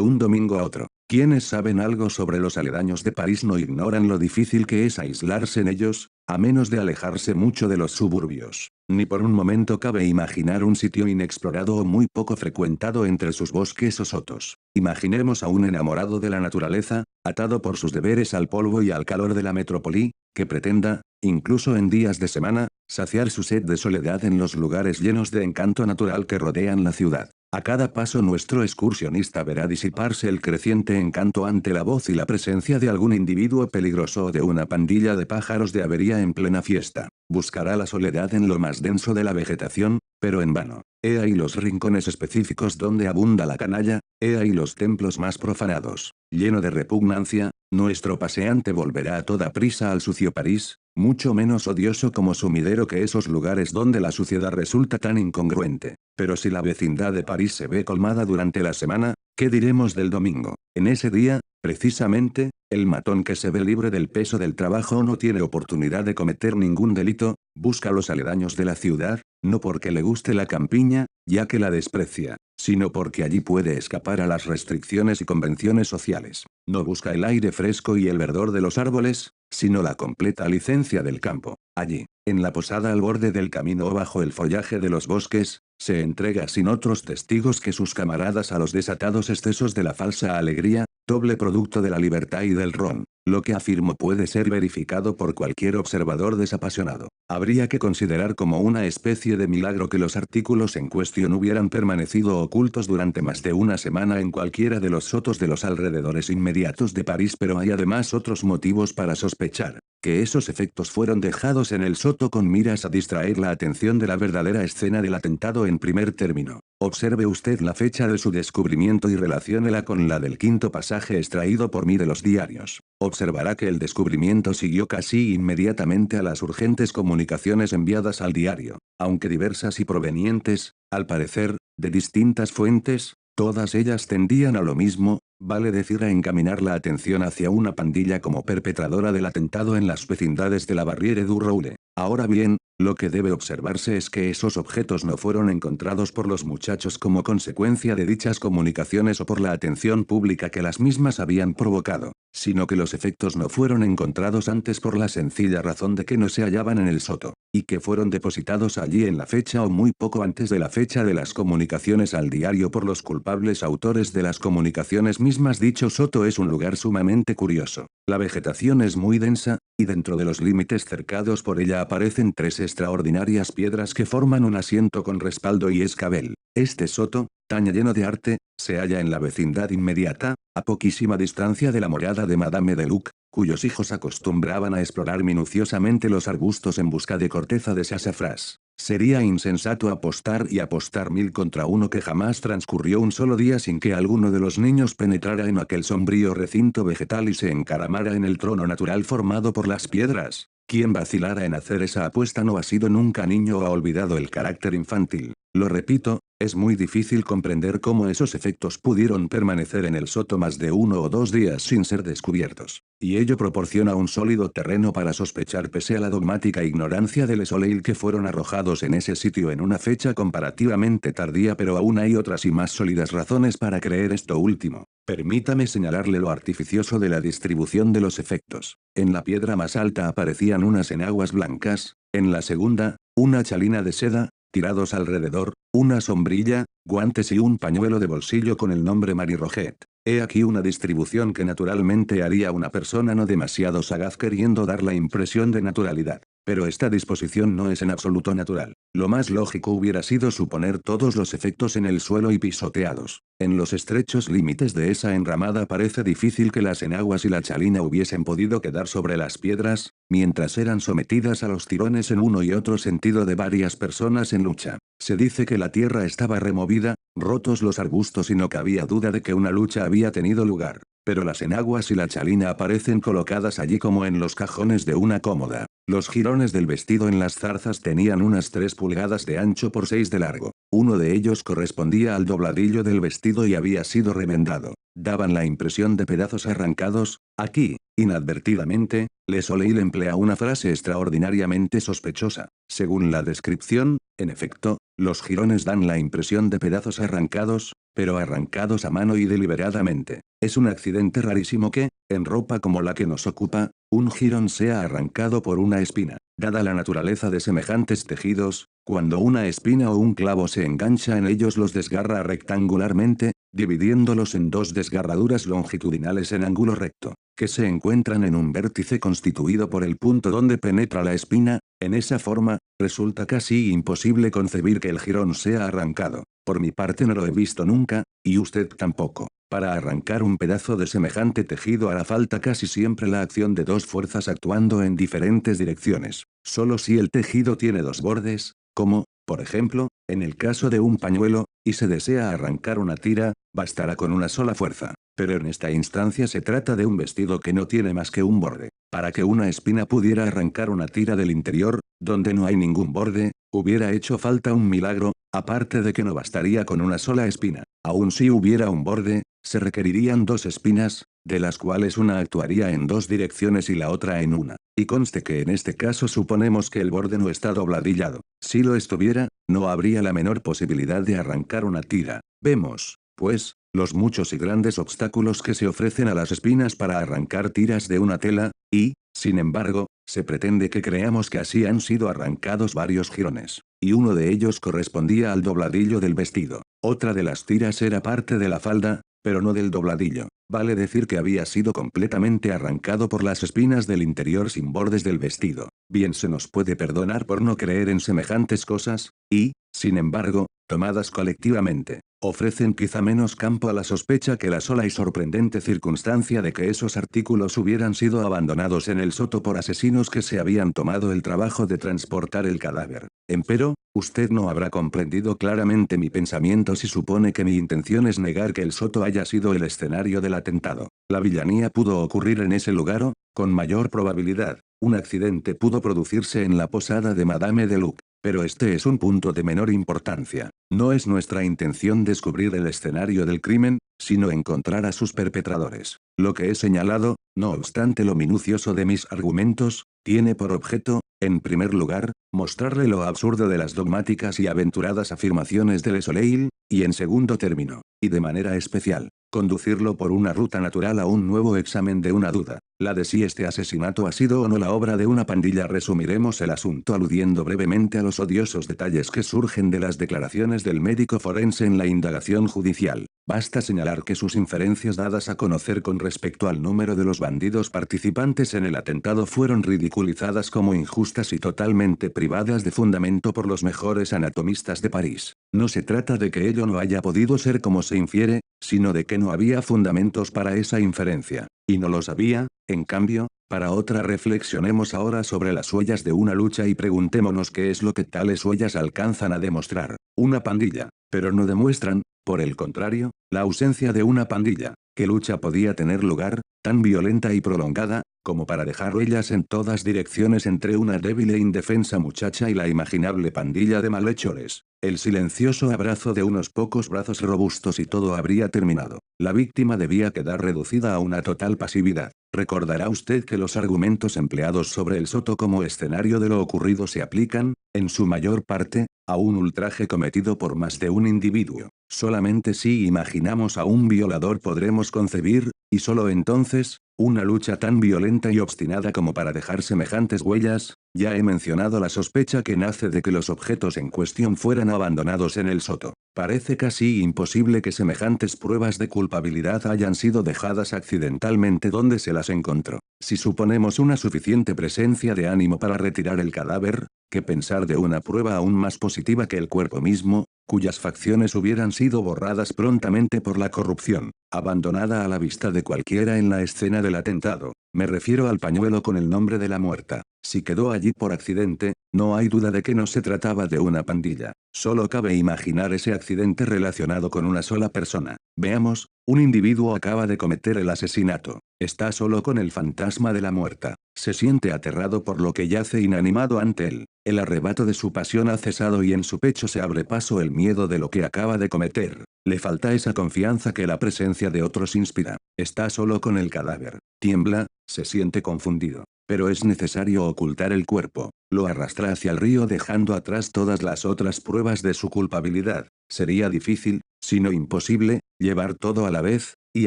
Speaker 1: un domingo a otro. Quienes saben algo sobre los aledaños de París no ignoran lo difícil que es aislarse en ellos, a menos de alejarse mucho de los suburbios. Ni por un momento cabe imaginar un sitio inexplorado o muy poco frecuentado entre sus bosques o sotos. Imaginemos a un enamorado de la naturaleza, atado por sus deberes al polvo y al calor de la metrópoli, que pretenda, incluso en días de semana, saciar su sed de soledad en los lugares llenos de encanto natural que rodean la ciudad. A cada paso nuestro excursionista verá disiparse el creciente encanto ante la voz y la presencia de algún individuo peligroso o de una pandilla de pájaros de avería en plena fiesta. Buscará la soledad en lo más denso de la vegetación, pero en vano. He ahí los rincones específicos donde abunda la canalla, he ahí los templos más profanados. Lleno de repugnancia, nuestro paseante volverá a toda prisa al sucio París, mucho menos odioso como sumidero que esos lugares donde la suciedad resulta tan incongruente. Pero si la vecindad de París se ve colmada durante la semana, ¿qué diremos del domingo? En ese día, precisamente, el matón que se ve libre del peso del trabajo no tiene oportunidad de cometer ningún delito, busca los aledaños de la ciudad, no porque le guste la campiña, ya que la desprecia, sino porque allí puede escapar a las restricciones y convenciones sociales. No busca el aire fresco y el verdor de los árboles, sino la completa licencia del campo. Allí, en la posada al borde del camino o bajo el follaje de los bosques, se entrega sin otros testigos que sus camaradas a los desatados excesos de la falsa alegría, doble producto de la libertad y del ron. Lo que afirmo puede ser verificado por cualquier observador desapasionado. Habría que considerar como una especie de milagro que los artículos en cuestión hubieran permanecido ocultos durante más de una semana en cualquiera de los sotos de los alrededores inmediatos de París, pero hay además otros motivos para sospechar que esos efectos fueron dejados en el soto con miras a distraer la atención de la verdadera escena del atentado en primer término. Observe usted la fecha de su descubrimiento y relaciónela con la del quinto pasaje extraído por mí de los diarios. Observará que el descubrimiento siguió casi inmediatamente a las urgentes comunicaciones enviadas al diario, aunque diversas y provenientes, al parecer, de distintas fuentes, todas ellas tendían a lo mismo, vale decir a encaminar la atención hacia una pandilla como perpetradora del atentado en las vecindades de la Barriere du Roule. Ahora bien, lo que debe observarse es que esos objetos no fueron encontrados por los muchachos como consecuencia de dichas comunicaciones o por la atención pública que las mismas habían provocado, sino que los efectos no fueron encontrados antes por la sencilla razón de que no se hallaban en el soto, y que fueron depositados allí en la fecha o muy poco antes de la fecha de las comunicaciones al diario por los culpables autores de las comunicaciones mismas. Dicho soto es un lugar sumamente curioso. La vegetación es muy densa, y dentro de los límites cercados por ella aparecen tres extraordinarias piedras que forman un asiento con respaldo y escabel. Este soto, tan lleno de arte, se halla en la vecindad inmediata, a poquísima distancia de la morada de Madame de Luc, cuyos hijos acostumbraban a explorar minuciosamente los arbustos en busca de corteza de sasafrás. Sería insensato apostar y apostar 1000 contra 1 que jamás transcurrió un solo día sin que alguno de los niños penetrara en aquel sombrío recinto vegetal y se encaramara en el trono natural formado por las piedras. Quien vacilara en hacer esa apuesta no ha sido nunca niño o ha olvidado el carácter infantil. Lo repito, es muy difícil comprender cómo esos efectos pudieron permanecer en el soto más de 1 o 2 días sin ser descubiertos. Y ello proporciona un sólido terreno para sospechar pese a la dogmática ignorancia de Le Soleil que fueron arrojados en ese sitio en una fecha comparativamente tardía, pero aún hay otras y más sólidas razones para creer esto último. Permítame señalarle lo artificioso de la distribución de los efectos. En la piedra más alta aparecían unas enaguas blancas, en la segunda, una chalina de seda, tirados alrededor, una sombrilla, guantes y un pañuelo de bolsillo con el nombre Marie Roget. He aquí una distribución que naturalmente haría una persona no demasiado sagaz queriendo dar la impresión de naturalidad. Pero esta disposición no es en absoluto natural. Lo más lógico hubiera sido suponer todos los efectos en el suelo y pisoteados. En los estrechos límites de esa enramada parece difícil que las enaguas y la chalina hubiesen podido quedar sobre las piedras, mientras eran sometidas a los tirones en uno y otro sentido de varias personas en lucha. Se dice que la tierra estaba removida, rotos los arbustos y no cabía duda de que una lucha había tenido lugar. pero las enaguas y la chalina aparecen colocadas allí como en los cajones de una cómoda. Los jirones del vestido en las zarzas tenían unas 3 pulgadas de ancho por 6 de largo. Uno de ellos correspondía al dobladillo del vestido y había sido remendado. Daban la impresión de pedazos arrancados. Aquí, inadvertidamente, Le Soleil emplea una frase extraordinariamente sospechosa. Según la descripción, en efecto, los jirones dan la impresión de pedazos arrancados, pero arrancados a mano y deliberadamente. Es un accidente rarísimo que, en ropa como la que nos ocupa, un jirón sea arrancado por una espina. Dada la naturaleza de semejantes tejidos, cuando una espina o un clavo se engancha en ellos los desgarra rectangularmente, dividiéndolos en 2 desgarraduras longitudinales en ángulo recto, que se encuentran en un vértice constituido por el punto donde penetra la espina. En esa forma, resulta casi imposible concebir que el jirón sea arrancado. Por mi parte no lo he visto nunca, y usted tampoco. Para arrancar un pedazo de semejante tejido hará falta casi siempre la acción de 2 fuerzas actuando en diferentes direcciones. Solo si el tejido tiene 2 bordes, como, por ejemplo, en el caso de un pañuelo, y se desea arrancar una tira, bastará con una sola fuerza. Pero en esta instancia se trata de un vestido que no tiene más que un borde. Para que una espina pudiera arrancar una tira del interior, donde no hay ningún borde, hubiera hecho falta un milagro, aparte de que no bastaría con una sola espina. Aun si hubiera un borde, se requerirían 2 espinas, de las cuales una actuaría en 2 direcciones y la otra en una. Y conste que en este caso suponemos que el borde no está dobladillado. Si lo estuviera, no habría la menor posibilidad de arrancar una tira. Vemos, pues, los muchos y grandes obstáculos que se ofrecen a las espinas para arrancar tiras de una tela, y, sin embargo, se pretende que creamos que así han sido arrancados varios jirones, y uno de ellos correspondía al dobladillo del vestido. Otra de las tiras era parte de la falda, pero no del dobladillo. Vale decir que había sido completamente arrancado por las espinas del interior sin bordes del vestido. Bien se nos puede perdonar por no creer en semejantes cosas, y, sin embargo, tomadas colectivamente, ofrecen quizá menos campo a la sospecha que la sola y sorprendente circunstancia de que esos artículos hubieran sido abandonados en el soto por asesinos que se habían tomado el trabajo de transportar el cadáver. Empero, usted no habrá comprendido claramente mi pensamiento si supone que mi intención es negar que el soto haya sido el escenario del atentado. La villanía pudo ocurrir en ese lugar o, con mayor probabilidad, un accidente pudo producirse en la posada de Madame Deluc. Pero este es un punto de menor importancia. No es nuestra intención descubrir el escenario del crimen, sino encontrar a sus perpetradores. Lo que he señalado, no obstante lo minucioso de mis argumentos, tiene por objeto, en primer lugar, mostrarle lo absurdo de las dogmáticas y aventuradas afirmaciones de Le Soleil, y en segundo término, y de manera especial, conducirlo por una ruta natural a un nuevo examen de una duda, la de si este asesinato ha sido o no la obra de una pandilla. Resumiremos el asunto aludiendo brevemente a los odiosos detalles que surgen de las declaraciones del médico forense en la indagación judicial. Basta señalar que sus inferencias dadas a conocer con respecto al número de los bandidos participantes en el atentado fueron ridiculizadas como injustas y totalmente privadas de fundamento por los mejores anatomistas de París. No se trata de que ello no haya podido ser como se infiere, sino de que no había fundamentos para esa inferencia. Y no los había, en cambio, para otra. Reflexionemos ahora sobre las huellas de una lucha y preguntémonos qué es lo que tales huellas alcanzan a demostrar. Una pandilla, pero no demuestran, por el contrario, la ausencia de una pandilla. ¿Qué lucha podía tener lugar, tan violenta y prolongada, como para dejar huellas en todas direcciones entre una débil e indefensa muchacha y la imaginable pandilla de malhechores? El silencioso abrazo de unos pocos brazos robustos y todo habría terminado. La víctima debía quedar reducida a una total pasividad. Recordará usted que los argumentos empleados sobre el soto como escenario de lo ocurrido se aplican, en su mayor parte, a un ultraje cometido por más de un individuo. Solamente si imaginamos a un violador podremos concebir, y solo entonces, una lucha tan violenta y obstinada como para dejar semejantes huellas. Ya he mencionado la sospecha que nace de que los objetos en cuestión fueran abandonados en el soto. Parece casi imposible que semejantes pruebas de culpabilidad hayan sido dejadas accidentalmente donde se las encontró. Si suponemos una suficiente presencia de ánimo para retirar el cadáver, ¿qué pensar de una prueba aún más positiva que el cuerpo mismo, cuyas facciones hubieran sido borradas prontamente por la corrupción, abandonada a la vista de cualquiera en la escena del atentado. Me refiero al pañuelo con el nombre de la muerta. Si quedó allí por accidente, no hay duda de que no se trataba de una pandilla. Solo cabe imaginar ese accidente relacionado con una sola persona. Veamos, un individuo acaba de cometer el asesinato. Está solo con el fantasma de la muerta. Se siente aterrado por lo que yace inanimado ante él. El arrebato de su pasión ha cesado y en su pecho se abre paso el miedo de lo que acaba de cometer. Le falta esa confianza que la presencia de otros inspira. Está solo con el cadáver. Tiembla, se siente confundido. Pero es necesario ocultar el cuerpo. Lo arrastra hacia el río dejando atrás todas las otras pruebas de su culpabilidad. Sería difícil, si no imposible, llevar todo a la vez, y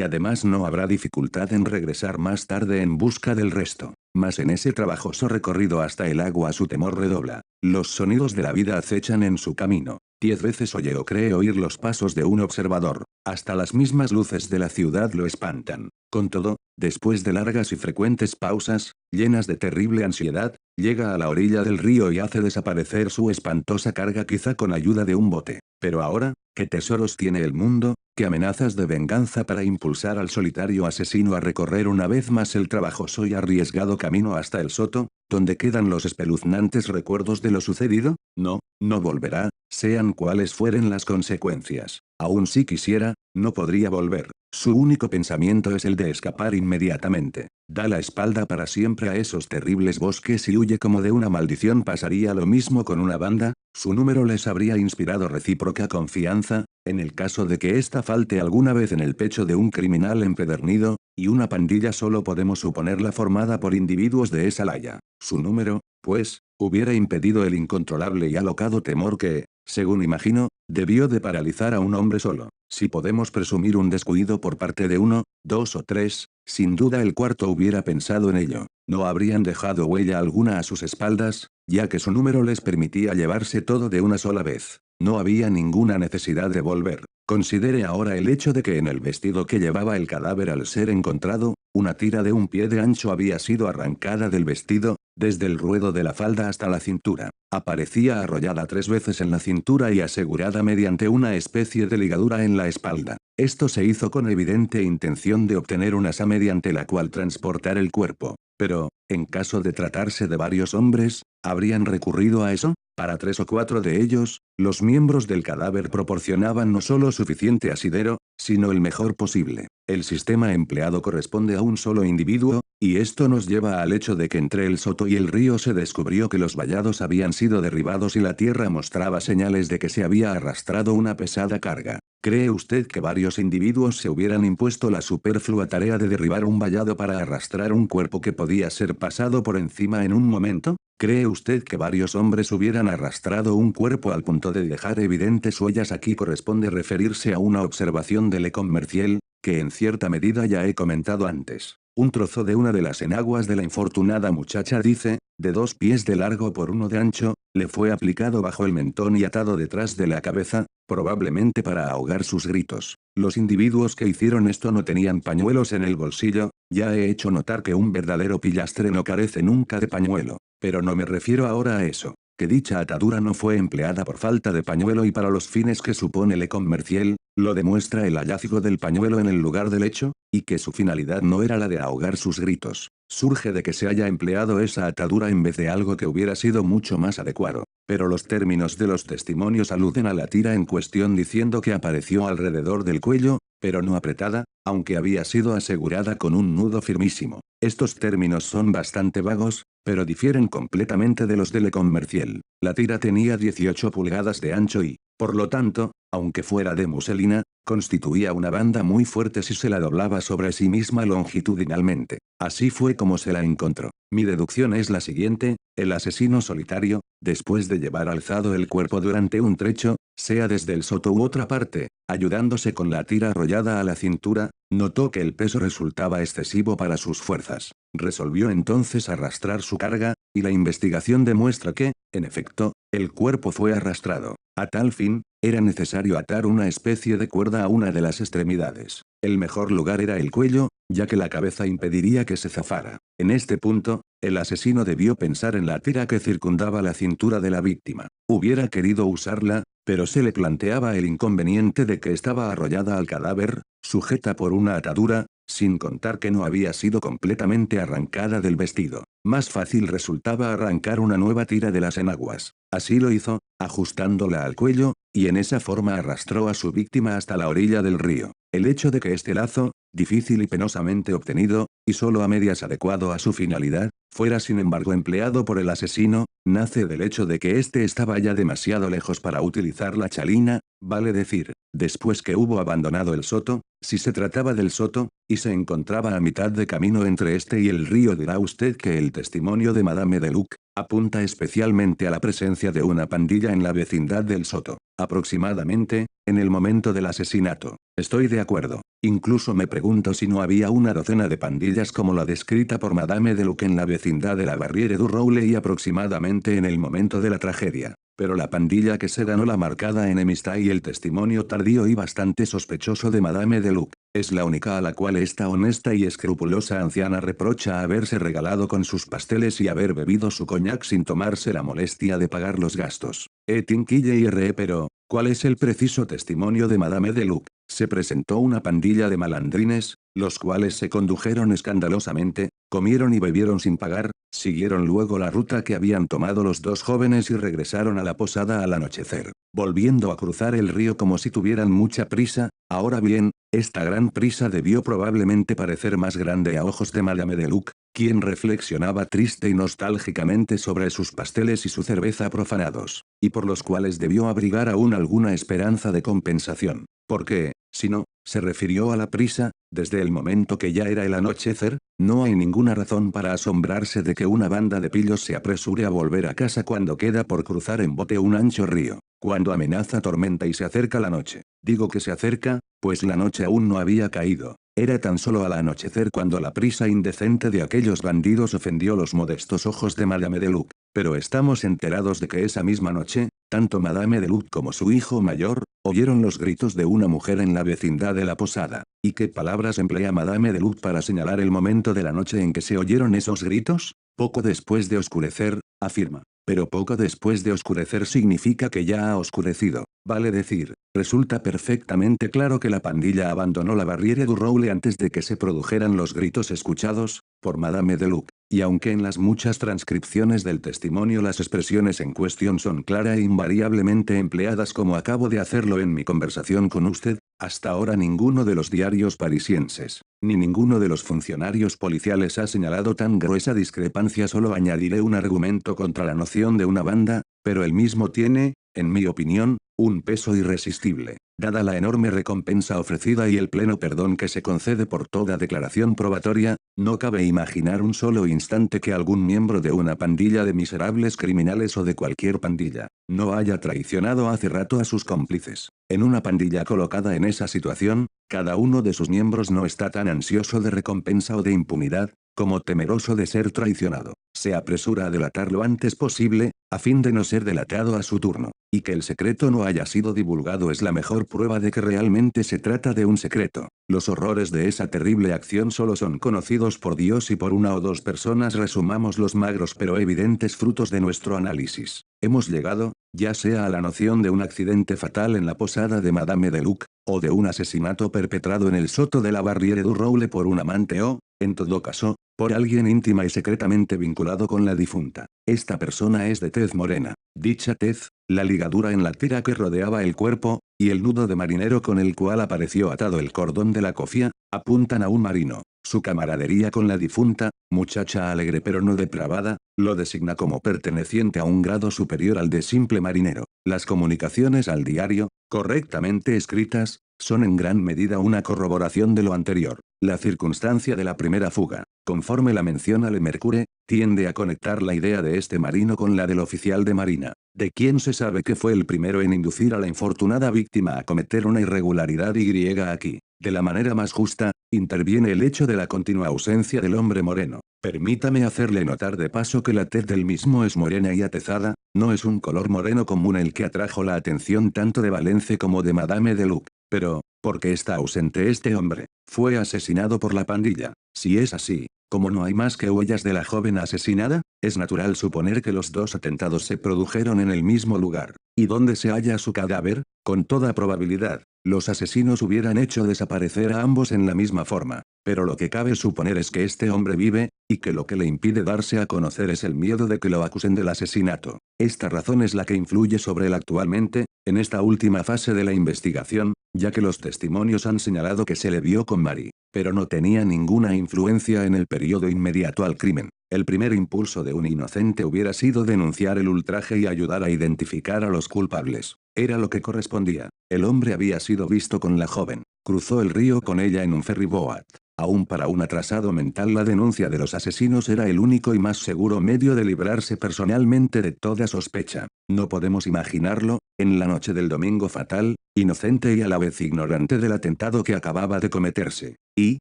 Speaker 1: además no habrá dificultad en regresar más tarde en busca del resto. Mas en ese trabajoso recorrido hasta el agua su temor redobla. Los sonidos de la vida acechan en su camino. 10 veces oye o cree oír los pasos de un observador. Hasta las mismas luces de la ciudad lo espantan. Con todo, después de largas y frecuentes pausas, llenas de terrible ansiedad, llega a la orilla del río y hace desaparecer su espantosa carga quizá con ayuda de un bote. Pero ahora, ¿qué tesoros tiene el mundo? ¿Qué amenazas de venganza para impulsar al solitario asesino a recorrer una vez más el trabajoso y arriesgado camino hasta el soto, donde quedan los espeluznantes recuerdos de lo sucedido? No, no volverá, sean cuales fueren las consecuencias. Aun si quisiera, no podría volver. Su único pensamiento es el de escapar inmediatamente. Da la espalda para siempre a esos terribles bosques y huye como de una maldición. Pasaría lo mismo con una banda, su número les habría inspirado recíproca confianza, en el caso de que ésta falte alguna vez en el pecho de un criminal empedernido, y una pandilla solo podemos suponerla formada por individuos de esa laya. Su número, pues, hubiera impedido el incontrolable y alocado temor que, según imagino, debió de paralizar a un hombre solo. Si podemos presumir un descuido por parte de uno, dos o tres, sin duda el cuarto hubiera pensado en ello. No habrían dejado huella alguna a sus espaldas, ya que su número les permitía llevarse todo de una sola vez. No había ninguna necesidad de volver. Considere ahora el hecho de que en el vestido que llevaba el cadáver al ser encontrado, una tira de un pie de ancho había sido arrancada del vestido, desde el ruedo de la falda hasta la cintura. Aparecía arrollada 3 veces en la cintura y asegurada mediante una especie de ligadura en la espalda. Esto se hizo con evidente intención de obtener un asa mediante la cual transportar el cuerpo. Pero, en caso de tratarse de varios hombres, ¿habrían recurrido a eso? Para 3 o 4 de ellos, los miembros del cadáver proporcionaban no solo suficiente asidero, sino el mejor posible. El sistema empleado corresponde a un solo individuo, y esto nos lleva al hecho de que entre el soto y el río se descubrió que los vallados habían sido derribados y la tierra mostraba señales de que se había arrastrado una pesada carga. ¿Cree usted que varios individuos se hubieran impuesto la superflua tarea de derribar un vallado para arrastrar un cuerpo que podía ser pasado por encima en un momento? ¿Cree usted que varios hombres hubieran arrastrado un cuerpo al punto de dejar evidentes huellas? Aquí corresponde referirse a una observación de Leconmerciel, que en cierta medida ya he comentado antes. Un trozo de una de las enaguas de la infortunada muchacha dice, de 2 pies de largo por 1 de ancho, le fue aplicado bajo el mentón y atado detrás de la cabeza, probablemente para ahogar sus gritos. Los individuos que hicieron esto no tenían pañuelos en el bolsillo, ya he hecho notar que un verdadero pillastre no carece nunca de pañuelo. Pero no me refiero ahora a eso, que dicha atadura no fue empleada por falta de pañuelo y para los fines que supone Leconmerciel, lo demuestra el hallazgo del pañuelo en el lugar del hecho, y que su finalidad no era la de ahogar sus gritos. Surge de que se haya empleado esa atadura en vez de algo que hubiera sido mucho más adecuado. Pero los términos de los testimonios aluden a la tira en cuestión diciendo que apareció alrededor del cuello, pero no apretada, aunque había sido asegurada con un nudo firmísimo. Estos términos son bastante vagos, pero difieren completamente de los de Leconmerciel. La tira tenía 18 pulgadas de ancho y, por lo tanto, aunque fuera de muselina, constituía una banda muy fuerte si se la doblaba sobre sí misma longitudinalmente. Así fue como se la encontró. Mi deducción es la siguiente: el asesino solitario, después de llevar alzado el cuerpo durante un trecho, sea desde el soto u otra parte, ayudándose con la tira arrollada a la cintura, notó que el peso resultaba excesivo para sus fuerzas. Resolvió entonces arrastrar su carga, y la investigación demuestra que, en efecto, el cuerpo fue arrastrado. A tal fin, era necesario atar una especie de cuerda a una de las extremidades. El mejor lugar era el cuello, ya que la cabeza impediría que se zafara. En este punto, El asesino debió pensar en la tira que circundaba la cintura de la víctima. Hubiera querido usarla, pero se le planteaba el inconveniente de que estaba arrollada al cadáver, sujeta por una atadura, sin contar que no había sido completamente arrancada del vestido. Más fácil resultaba arrancar una nueva tira de las enaguas. Así lo hizo, ajustándola al cuello, y en esa forma arrastró a su víctima hasta la orilla del río. El hecho de que este lazo, difícil y penosamente obtenido, y solo a medias adecuado a su finalidad, fuera sin embargo empleado por el asesino, nace del hecho de que éste estaba ya demasiado lejos para utilizar la chalina, vale decir, después que hubo abandonado el soto, si se trataba del soto, y se encontraba a mitad de camino entre este y el río, dirá usted que el testimonio de Madame Deluc apunta especialmente a la presencia de una pandilla en la vecindad del soto. Aproximadamente, en el momento del asesinato. Estoy de acuerdo. Incluso me pregunto si no había una docena de pandillas como la descrita por Madame Deluc en la vecindad de la Barriere du Roule y aproximadamente en el momento de la tragedia. Pero la pandilla que se ganó la marcada enemistad y el testimonio tardío y bastante sospechoso de Madame Deluc, es la única a la cual esta honesta y escrupulosa anciana reprocha haberse regalado con sus pasteles y haber bebido su coñac sin tomarse la molestia de pagar los gastos. Tinquille y re, pero, ¿cuál es el preciso testimonio de Madame Deluc? Se presentó una pandilla de malandrines, los cuales se condujeron escandalosamente, comieron y bebieron sin pagar, siguieron luego la ruta que habían tomado los dos jóvenes y regresaron a la posada al anochecer, volviendo a cruzar el río como si tuvieran mucha prisa. Ahora bien, esta gran prisa debió probablemente parecer más grande a ojos de Madame Deluc, quien reflexionaba triste y nostálgicamente sobre sus pasteles y su cerveza profanados, y por los cuales debió abrigar aún alguna esperanza de compensación. Porque, si no, se refirió a la prisa, desde el momento que ya era el anochecer, no hay ninguna razón para asombrarse de que una banda de pillos se apresure a volver a casa cuando queda por cruzar en bote un ancho río, cuando amenaza tormenta y se acerca la noche. Digo que se acerca, pues la noche aún no había caído. Era tan solo al anochecer cuando la prisa indecente de aquellos bandidos ofendió los modestos ojos de Madame Deluc. Pero estamos enterados de que esa misma noche, tanto Madame Deluc como su hijo mayor, oyeron los gritos de una mujer en la vecindad de la posada. ¿Y qué palabras emplea Madame Deluc para señalar el momento de la noche en que se oyeron esos gritos? Poco después de oscurecer, afirma. Pero poco después de oscurecer significa que ya ha oscurecido. Vale decir, resulta perfectamente claro que la pandilla abandonó la Barriere du Roule antes de que se produjeran los gritos escuchados por Madame Deluc. Y aunque en las muchas transcripciones del testimonio las expresiones en cuestión son clara e invariablemente empleadas como acabo de hacerlo en mi conversación con usted, hasta ahora ninguno de los diarios parisienses, ni ninguno de los funcionarios policiales ha señalado tan gruesa discrepancia. Solo añadiré un argumento contra la noción de una banda, pero el mismo tiene, en mi opinión, un peso irresistible. Dada la enorme recompensa ofrecida y el pleno perdón que se concede por toda declaración probatoria, no cabe imaginar un solo instante que algún miembro de una pandilla de miserables criminales o de cualquier pandilla, no haya traicionado hace rato a sus cómplices. En una pandilla colocada en esa situación, cada uno de sus miembros no está tan ansioso de recompensa o de impunidad, como temeroso de ser traicionado. Se apresura a delatar lo antes posible, a fin de no ser delatado a su turno. Y que el secreto no haya sido divulgado es la mejor prueba de que realmente se trata de un secreto. Los horrores de esa terrible acción solo son conocidos por Dios y por una o dos personas. Resumamos los magros pero evidentes frutos de nuestro análisis. Hemos llegado, ya sea a la noción de un accidente fatal en la posada de Madame Deluc, o de un asesinato perpetrado en el soto de la Barriere du Roule por un amante o, en todo caso, por alguien íntima y secretamente vinculado con la difunta. Esta persona es de tez morena. Dicha tez, la ligadura en la tira que rodeaba el cuerpo, y el nudo de marinero con el cual apareció atado el cordón de la cofia, apuntan a un marino. Su camaradería con la difunta, muchacha alegre pero no depravada, lo designa como perteneciente a un grado superior al de simple marinero. Las comunicaciones al diario, correctamente escritas, son en gran medida una corroboración de lo anterior. La circunstancia de la primera fuga, conforme la menciona Le Mercure, tiende a conectar la idea de este marino con la del oficial de marina, de quien se sabe que fue el primero en inducir a la infortunada víctima a cometer una irregularidad y aquí. De la manera más justa, interviene el hecho de la continua ausencia del hombre moreno. Permítame hacerle notar de paso que la tez del mismo es morena y atezada, no es un color moreno común el que atrajo la atención tanto de Valence como de Madame Deluc. Pero, ¿por qué está ausente este hombre? Fue asesinado por la pandilla. Si es así, Como no hay más que huellas de la joven asesinada, es natural suponer que los dos atentados se produjeron en el mismo lugar. ¿Y dónde se halla su cadáver? Con toda probabilidad, los asesinos hubieran hecho desaparecer a ambos en la misma forma. Pero lo que cabe suponer es que este hombre vive, y que lo que le impide darse a conocer es el miedo de que lo acusen del asesinato. Esta razón es la que influye sobre él actualmente, en esta última fase de la investigación, ya que los testimonios han señalado que se le vio con Mary, pero no tenía ninguna influencia en el periodo inmediato al crimen. El primer impulso de un inocente hubiera sido denunciar el ultraje y ayudar a identificar a los culpables. Era lo que correspondía. El hombre había sido visto con la joven. Cruzó el río con ella en un ferryboat. Aún para un atrasado mental, la denuncia de los asesinos era el único y más seguro medio de librarse personalmente de toda sospecha. No podemos imaginarlo, en la noche del domingo fatal, inocente y a la vez ignorante del atentado que acababa de cometerse. Y,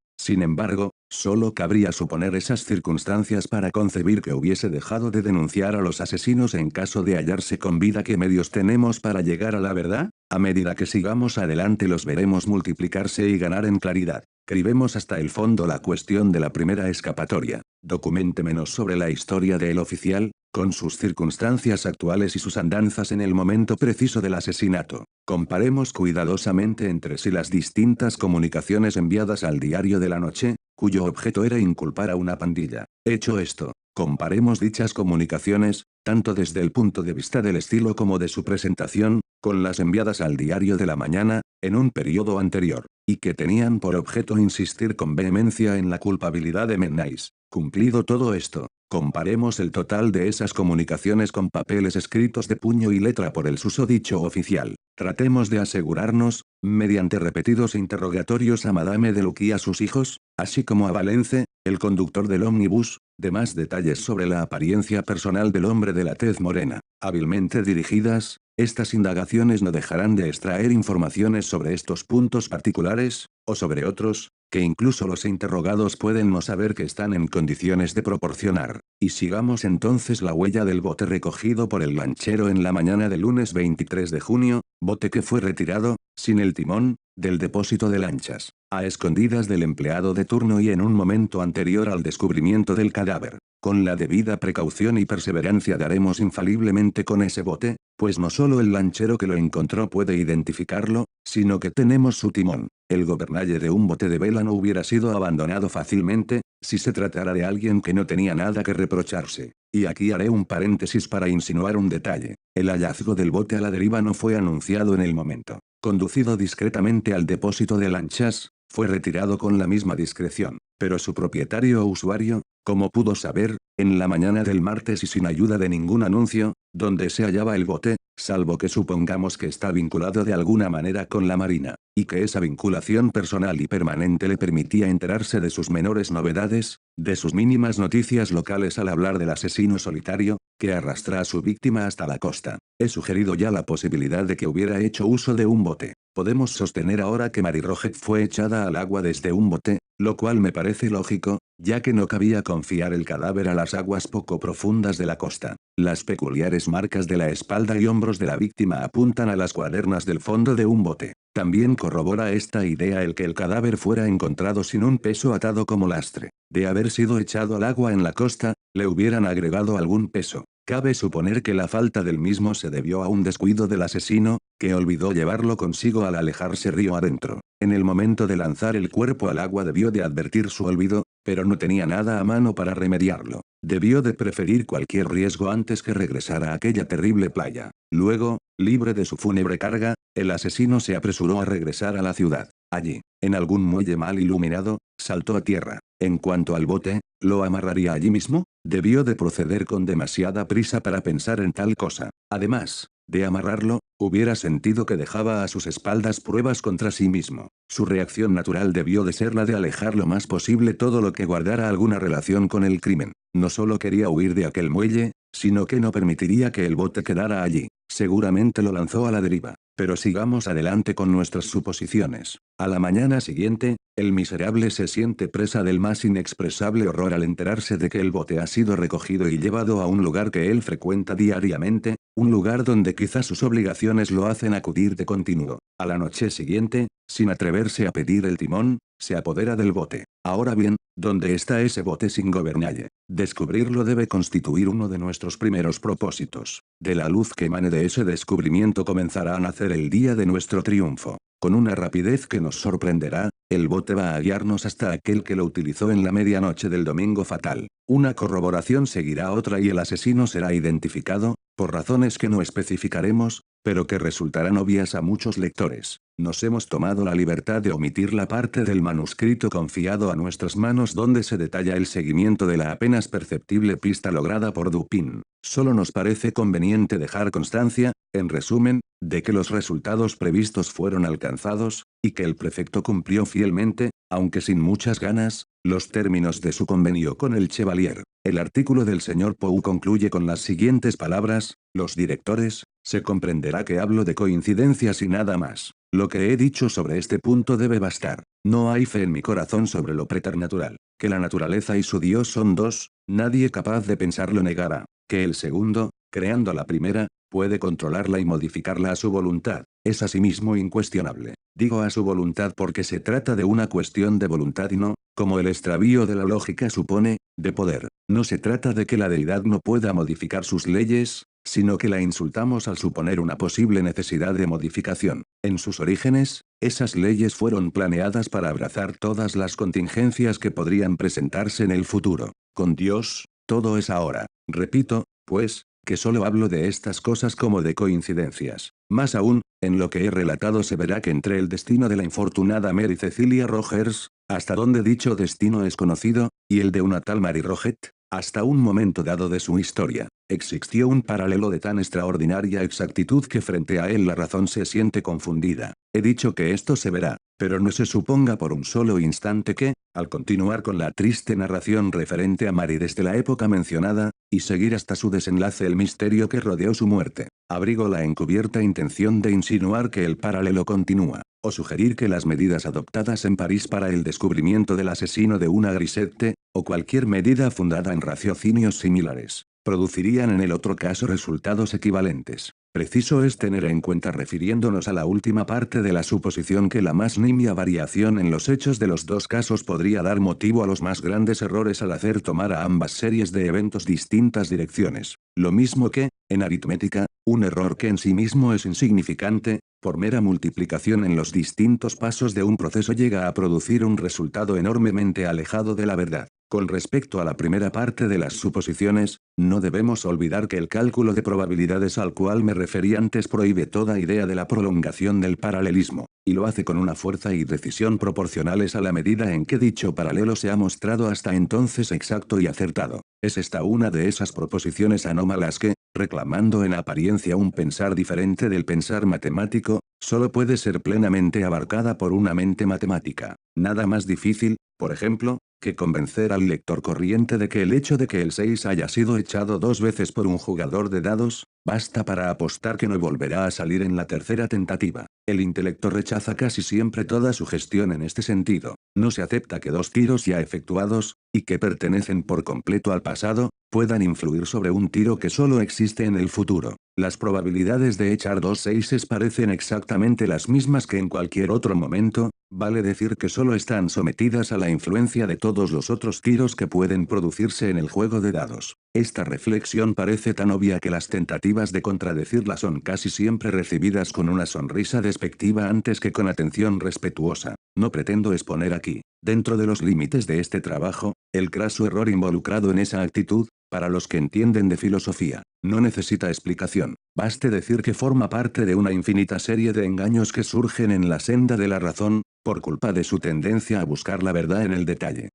Speaker 1: sin embargo, solo cabría suponer esas circunstancias para concebir que hubiese dejado de denunciar a los asesinos en caso de hallarse con vida. ¿Qué medios tenemos para llegar a la verdad? A medida que sigamos adelante los veremos multiplicarse y ganar en claridad. Cribemos hasta el fondo la cuestión de la primera escapatoria. Documentémonos sobre la historia del oficial, con sus circunstancias actuales y sus andanzas en el momento preciso del asesinato. Comparemos cuidadosamente entre sí las distintas comunicaciones enviadas al diario de la noche, cuyo objeto era inculpar a una pandilla. Hecho esto, comparemos dichas comunicaciones, tanto desde el punto de vista del estilo como de su presentación, con las enviadas al diario de la mañana, en un periodo anterior, y que tenían por objeto insistir con vehemencia en la culpabilidad de Menais. Cumplido todo esto, comparemos el total de esas comunicaciones con papeles escritos de puño y letra por el susodicho oficial. Tratemos de asegurarnos, mediante repetidos interrogatorios a Madame de Luc y a sus hijos, así como a Valence, el conductor del ómnibus, de más detalles sobre la apariencia personal del hombre de la tez morena. Hábilmente dirigidas, estas indagaciones no dejarán de extraer informaciones sobre estos puntos particulares, o sobre otros, que incluso los interrogados pueden no saber que están en condiciones de proporcionar. Y sigamos entonces la huella del bote recogido por el lanchero en la mañana del lunes 23 de junio, bote que fue retirado, sin el timón, del depósito de lanchas, a escondidas del empleado de turno y en un momento anterior al descubrimiento del cadáver. Con la debida precaución y perseverancia daremos infaliblemente con ese bote, pues no solo el lanchero que lo encontró puede identificarlo, sino que tenemos su timón. El gobernalle de un bote de vela no hubiera sido abandonado fácilmente, si se tratara de alguien que no tenía nada que reprocharse. Y aquí haré un paréntesis para insinuar un detalle. El hallazgo del bote a la deriva no fue anunciado en el momento. Conducido discretamente al depósito de lanchas, fue retirado con la misma discreción. Pero su propietario o usuario, como pudo saber, en la mañana del martes y sin ayuda de ningún anuncio, dónde se hallaba el bote, salvo que supongamos que está vinculado de alguna manera con la marina, y que esa vinculación personal y permanente le permitía enterarse de sus menores novedades, de sus mínimas noticias locales al hablar del asesino solitario, que arrastra a su víctima hasta la costa. He sugerido ya la posibilidad de que hubiera hecho uso de un bote. Podemos sostener ahora que Mary Roget fue echada al agua desde un bote, lo cual me parece lógico, ya que no cabía confiar el cadáver a las aguas poco profundas de la costa. Las peculiares marcas de la espalda y hombros de la víctima apuntan a las cuadernas del fondo de un bote. También corrobora esta idea el que el cadáver fuera encontrado sin un peso atado como lastre. De haber sido echado al agua en la costa, le hubieran agregado algún peso. Cabe suponer que la falta del mismo se debió a un descuido del asesino, que olvidó llevarlo consigo al alejarse río adentro. En el momento de lanzar el cuerpo al agua debió de advertir su olvido, pero no tenía nada a mano para remediarlo. Debió de preferir cualquier riesgo antes que regresar a aquella terrible playa. Luego, libre de su fúnebre carga, el asesino se apresuró a regresar a la ciudad. Allí, en algún muelle mal iluminado, saltó a tierra. En cuanto al bote, ¿lo amarraría allí mismo? Debió de proceder con demasiada prisa para pensar en tal cosa. Además, de amarrarlo, hubiera sentido que dejaba a sus espaldas pruebas contra sí mismo. Su reacción natural debió de ser la de alejar lo más posible todo lo que guardara alguna relación con el crimen. No solo quería huir de aquel muelle, sino que no permitiría que el bote quedara allí. Seguramente lo lanzó a la deriva. Pero sigamos adelante con nuestras suposiciones. A la mañana siguiente, el miserable se siente presa del más inexpresable horror al enterarse de que el bote ha sido recogido y llevado a un lugar que él frecuenta diariamente, un lugar donde quizás sus obligaciones lo hacen acudir de continuo. A la noche siguiente, sin atreverse a pedir el timón, se apodera del bote. Ahora bien, ¿Dónde está ese bote sin gobernalle? Descubrirlo debe constituir uno de nuestros primeros propósitos. De la luz que emane de ese descubrimiento comenzará a nacer el día de nuestro triunfo. Con una rapidez que nos sorprenderá, el bote va a guiarnos hasta aquel que lo utilizó en la medianoche del domingo fatal. Una corroboración seguirá otra y el asesino será identificado, por razones que no especificaremos, pero que resultarán obvias a muchos lectores. Nos hemos tomado la libertad de omitir la parte del manuscrito confiado a nuestras manos donde se detalla el seguimiento de la apenas perceptible pista lograda por Dupin. Solo nos parece conveniente dejar constancia, en resumen, de que los resultados previstos fueron alcanzados, y que el prefecto cumplió fielmente, aunque sin muchas ganas, los términos de su convenio con el Chevalier. El artículo del señor Poe concluye con las siguientes palabras: los directores, se comprenderá que hablo de coincidencias y nada más. Lo que he dicho sobre este punto debe bastar. No hay fe en mi corazón sobre lo preternatural. Que la naturaleza y su Dios son dos, nadie capaz de pensarlo negará. Que el segundo, creando la primera, puede controlarla y modificarla a su voluntad, es asimismo incuestionable. Digo a su voluntad porque se trata de una cuestión de voluntad y no, como el extravío de la lógica supone, de poder. No se trata de que la deidad no pueda modificar sus leyes, sino que la insultamos al suponer una posible necesidad de modificación. En sus orígenes, esas leyes fueron planeadas para abrazar todas las contingencias que podrían presentarse en el futuro. Con Dios, todo es ahora. Repito, pues, que solo hablo de estas cosas como de coincidencias. Más aún, en lo que he relatado se verá que entre el destino de la infortunada Mary Cecilia Rogers, hasta donde dicho destino es conocido, y el de una tal Mary Rogette, hasta un momento dado de su historia, existió un paralelo de tan extraordinaria exactitud que frente a él la razón se siente confundida. He dicho que esto se verá, pero no se suponga por un solo instante que, al continuar con la triste narración referente a Mary desde la época mencionada, y seguir hasta su desenlace el misterio que rodeó su muerte, abrigo la encubierta intención de insinuar que el paralelo continúa, o sugerir que las medidas adoptadas en París para el descubrimiento del asesino de una grisette, o cualquier medida fundada en raciocinios similares, producirían en el otro caso resultados equivalentes. Preciso es tener en cuenta, refiriéndonos a la última parte de la suposición, que la más nimia variación en los hechos de los dos casos podría dar motivo a los más grandes errores al hacer tomar a ambas series de eventos distintas direcciones. Lo mismo que, en aritmética, un error que en sí mismo es insignificante, por mera multiplicación en los distintos pasos de un proceso llega a producir un resultado enormemente alejado de la verdad. Con respecto a la primera parte de las suposiciones, no debemos olvidar que el cálculo de probabilidades al cual me referí antes prohíbe toda idea de la prolongación del paralelismo, y lo hace con una fuerza y decisión proporcionales a la medida en que dicho paralelo se ha mostrado hasta entonces exacto y acertado. Es esta una de esas proposiciones anómalas que, reclamando en apariencia un pensar diferente del pensar matemático, solo puede ser plenamente abarcada por una mente matemática. Nada más difícil, por ejemplo, que convencer al lector corriente de que el hecho de que el 6 haya sido echado 2 veces por un jugador de dados, basta para apostar que no volverá a salir en la tercera tentativa. El intelecto rechaza casi siempre toda sugestión en este sentido. No se acepta que dos tiros ya efectuados, y que pertenecen por completo al pasado, puedan influir sobre un tiro que solo existe en el futuro. Las probabilidades de echar 2 seises parecen exactamente las mismas que en cualquier otro momento, vale decir que solo están sometidas a la influencia de todos los otros tiros que pueden producirse en el juego de dados. Esta reflexión parece tan obvia que las tentativas de contradecirla son casi siempre recibidas con una sonrisa despectiva antes que con atención respetuosa. No pretendo exponer aquí, dentro de los límites de este trabajo, el craso error involucrado en esa actitud. Para los que entienden de filosofía, no necesita explicación, baste decir que forma parte de una infinita serie de engaños que surgen en la senda de la razón, por culpa de su tendencia a buscar la verdad en el detalle.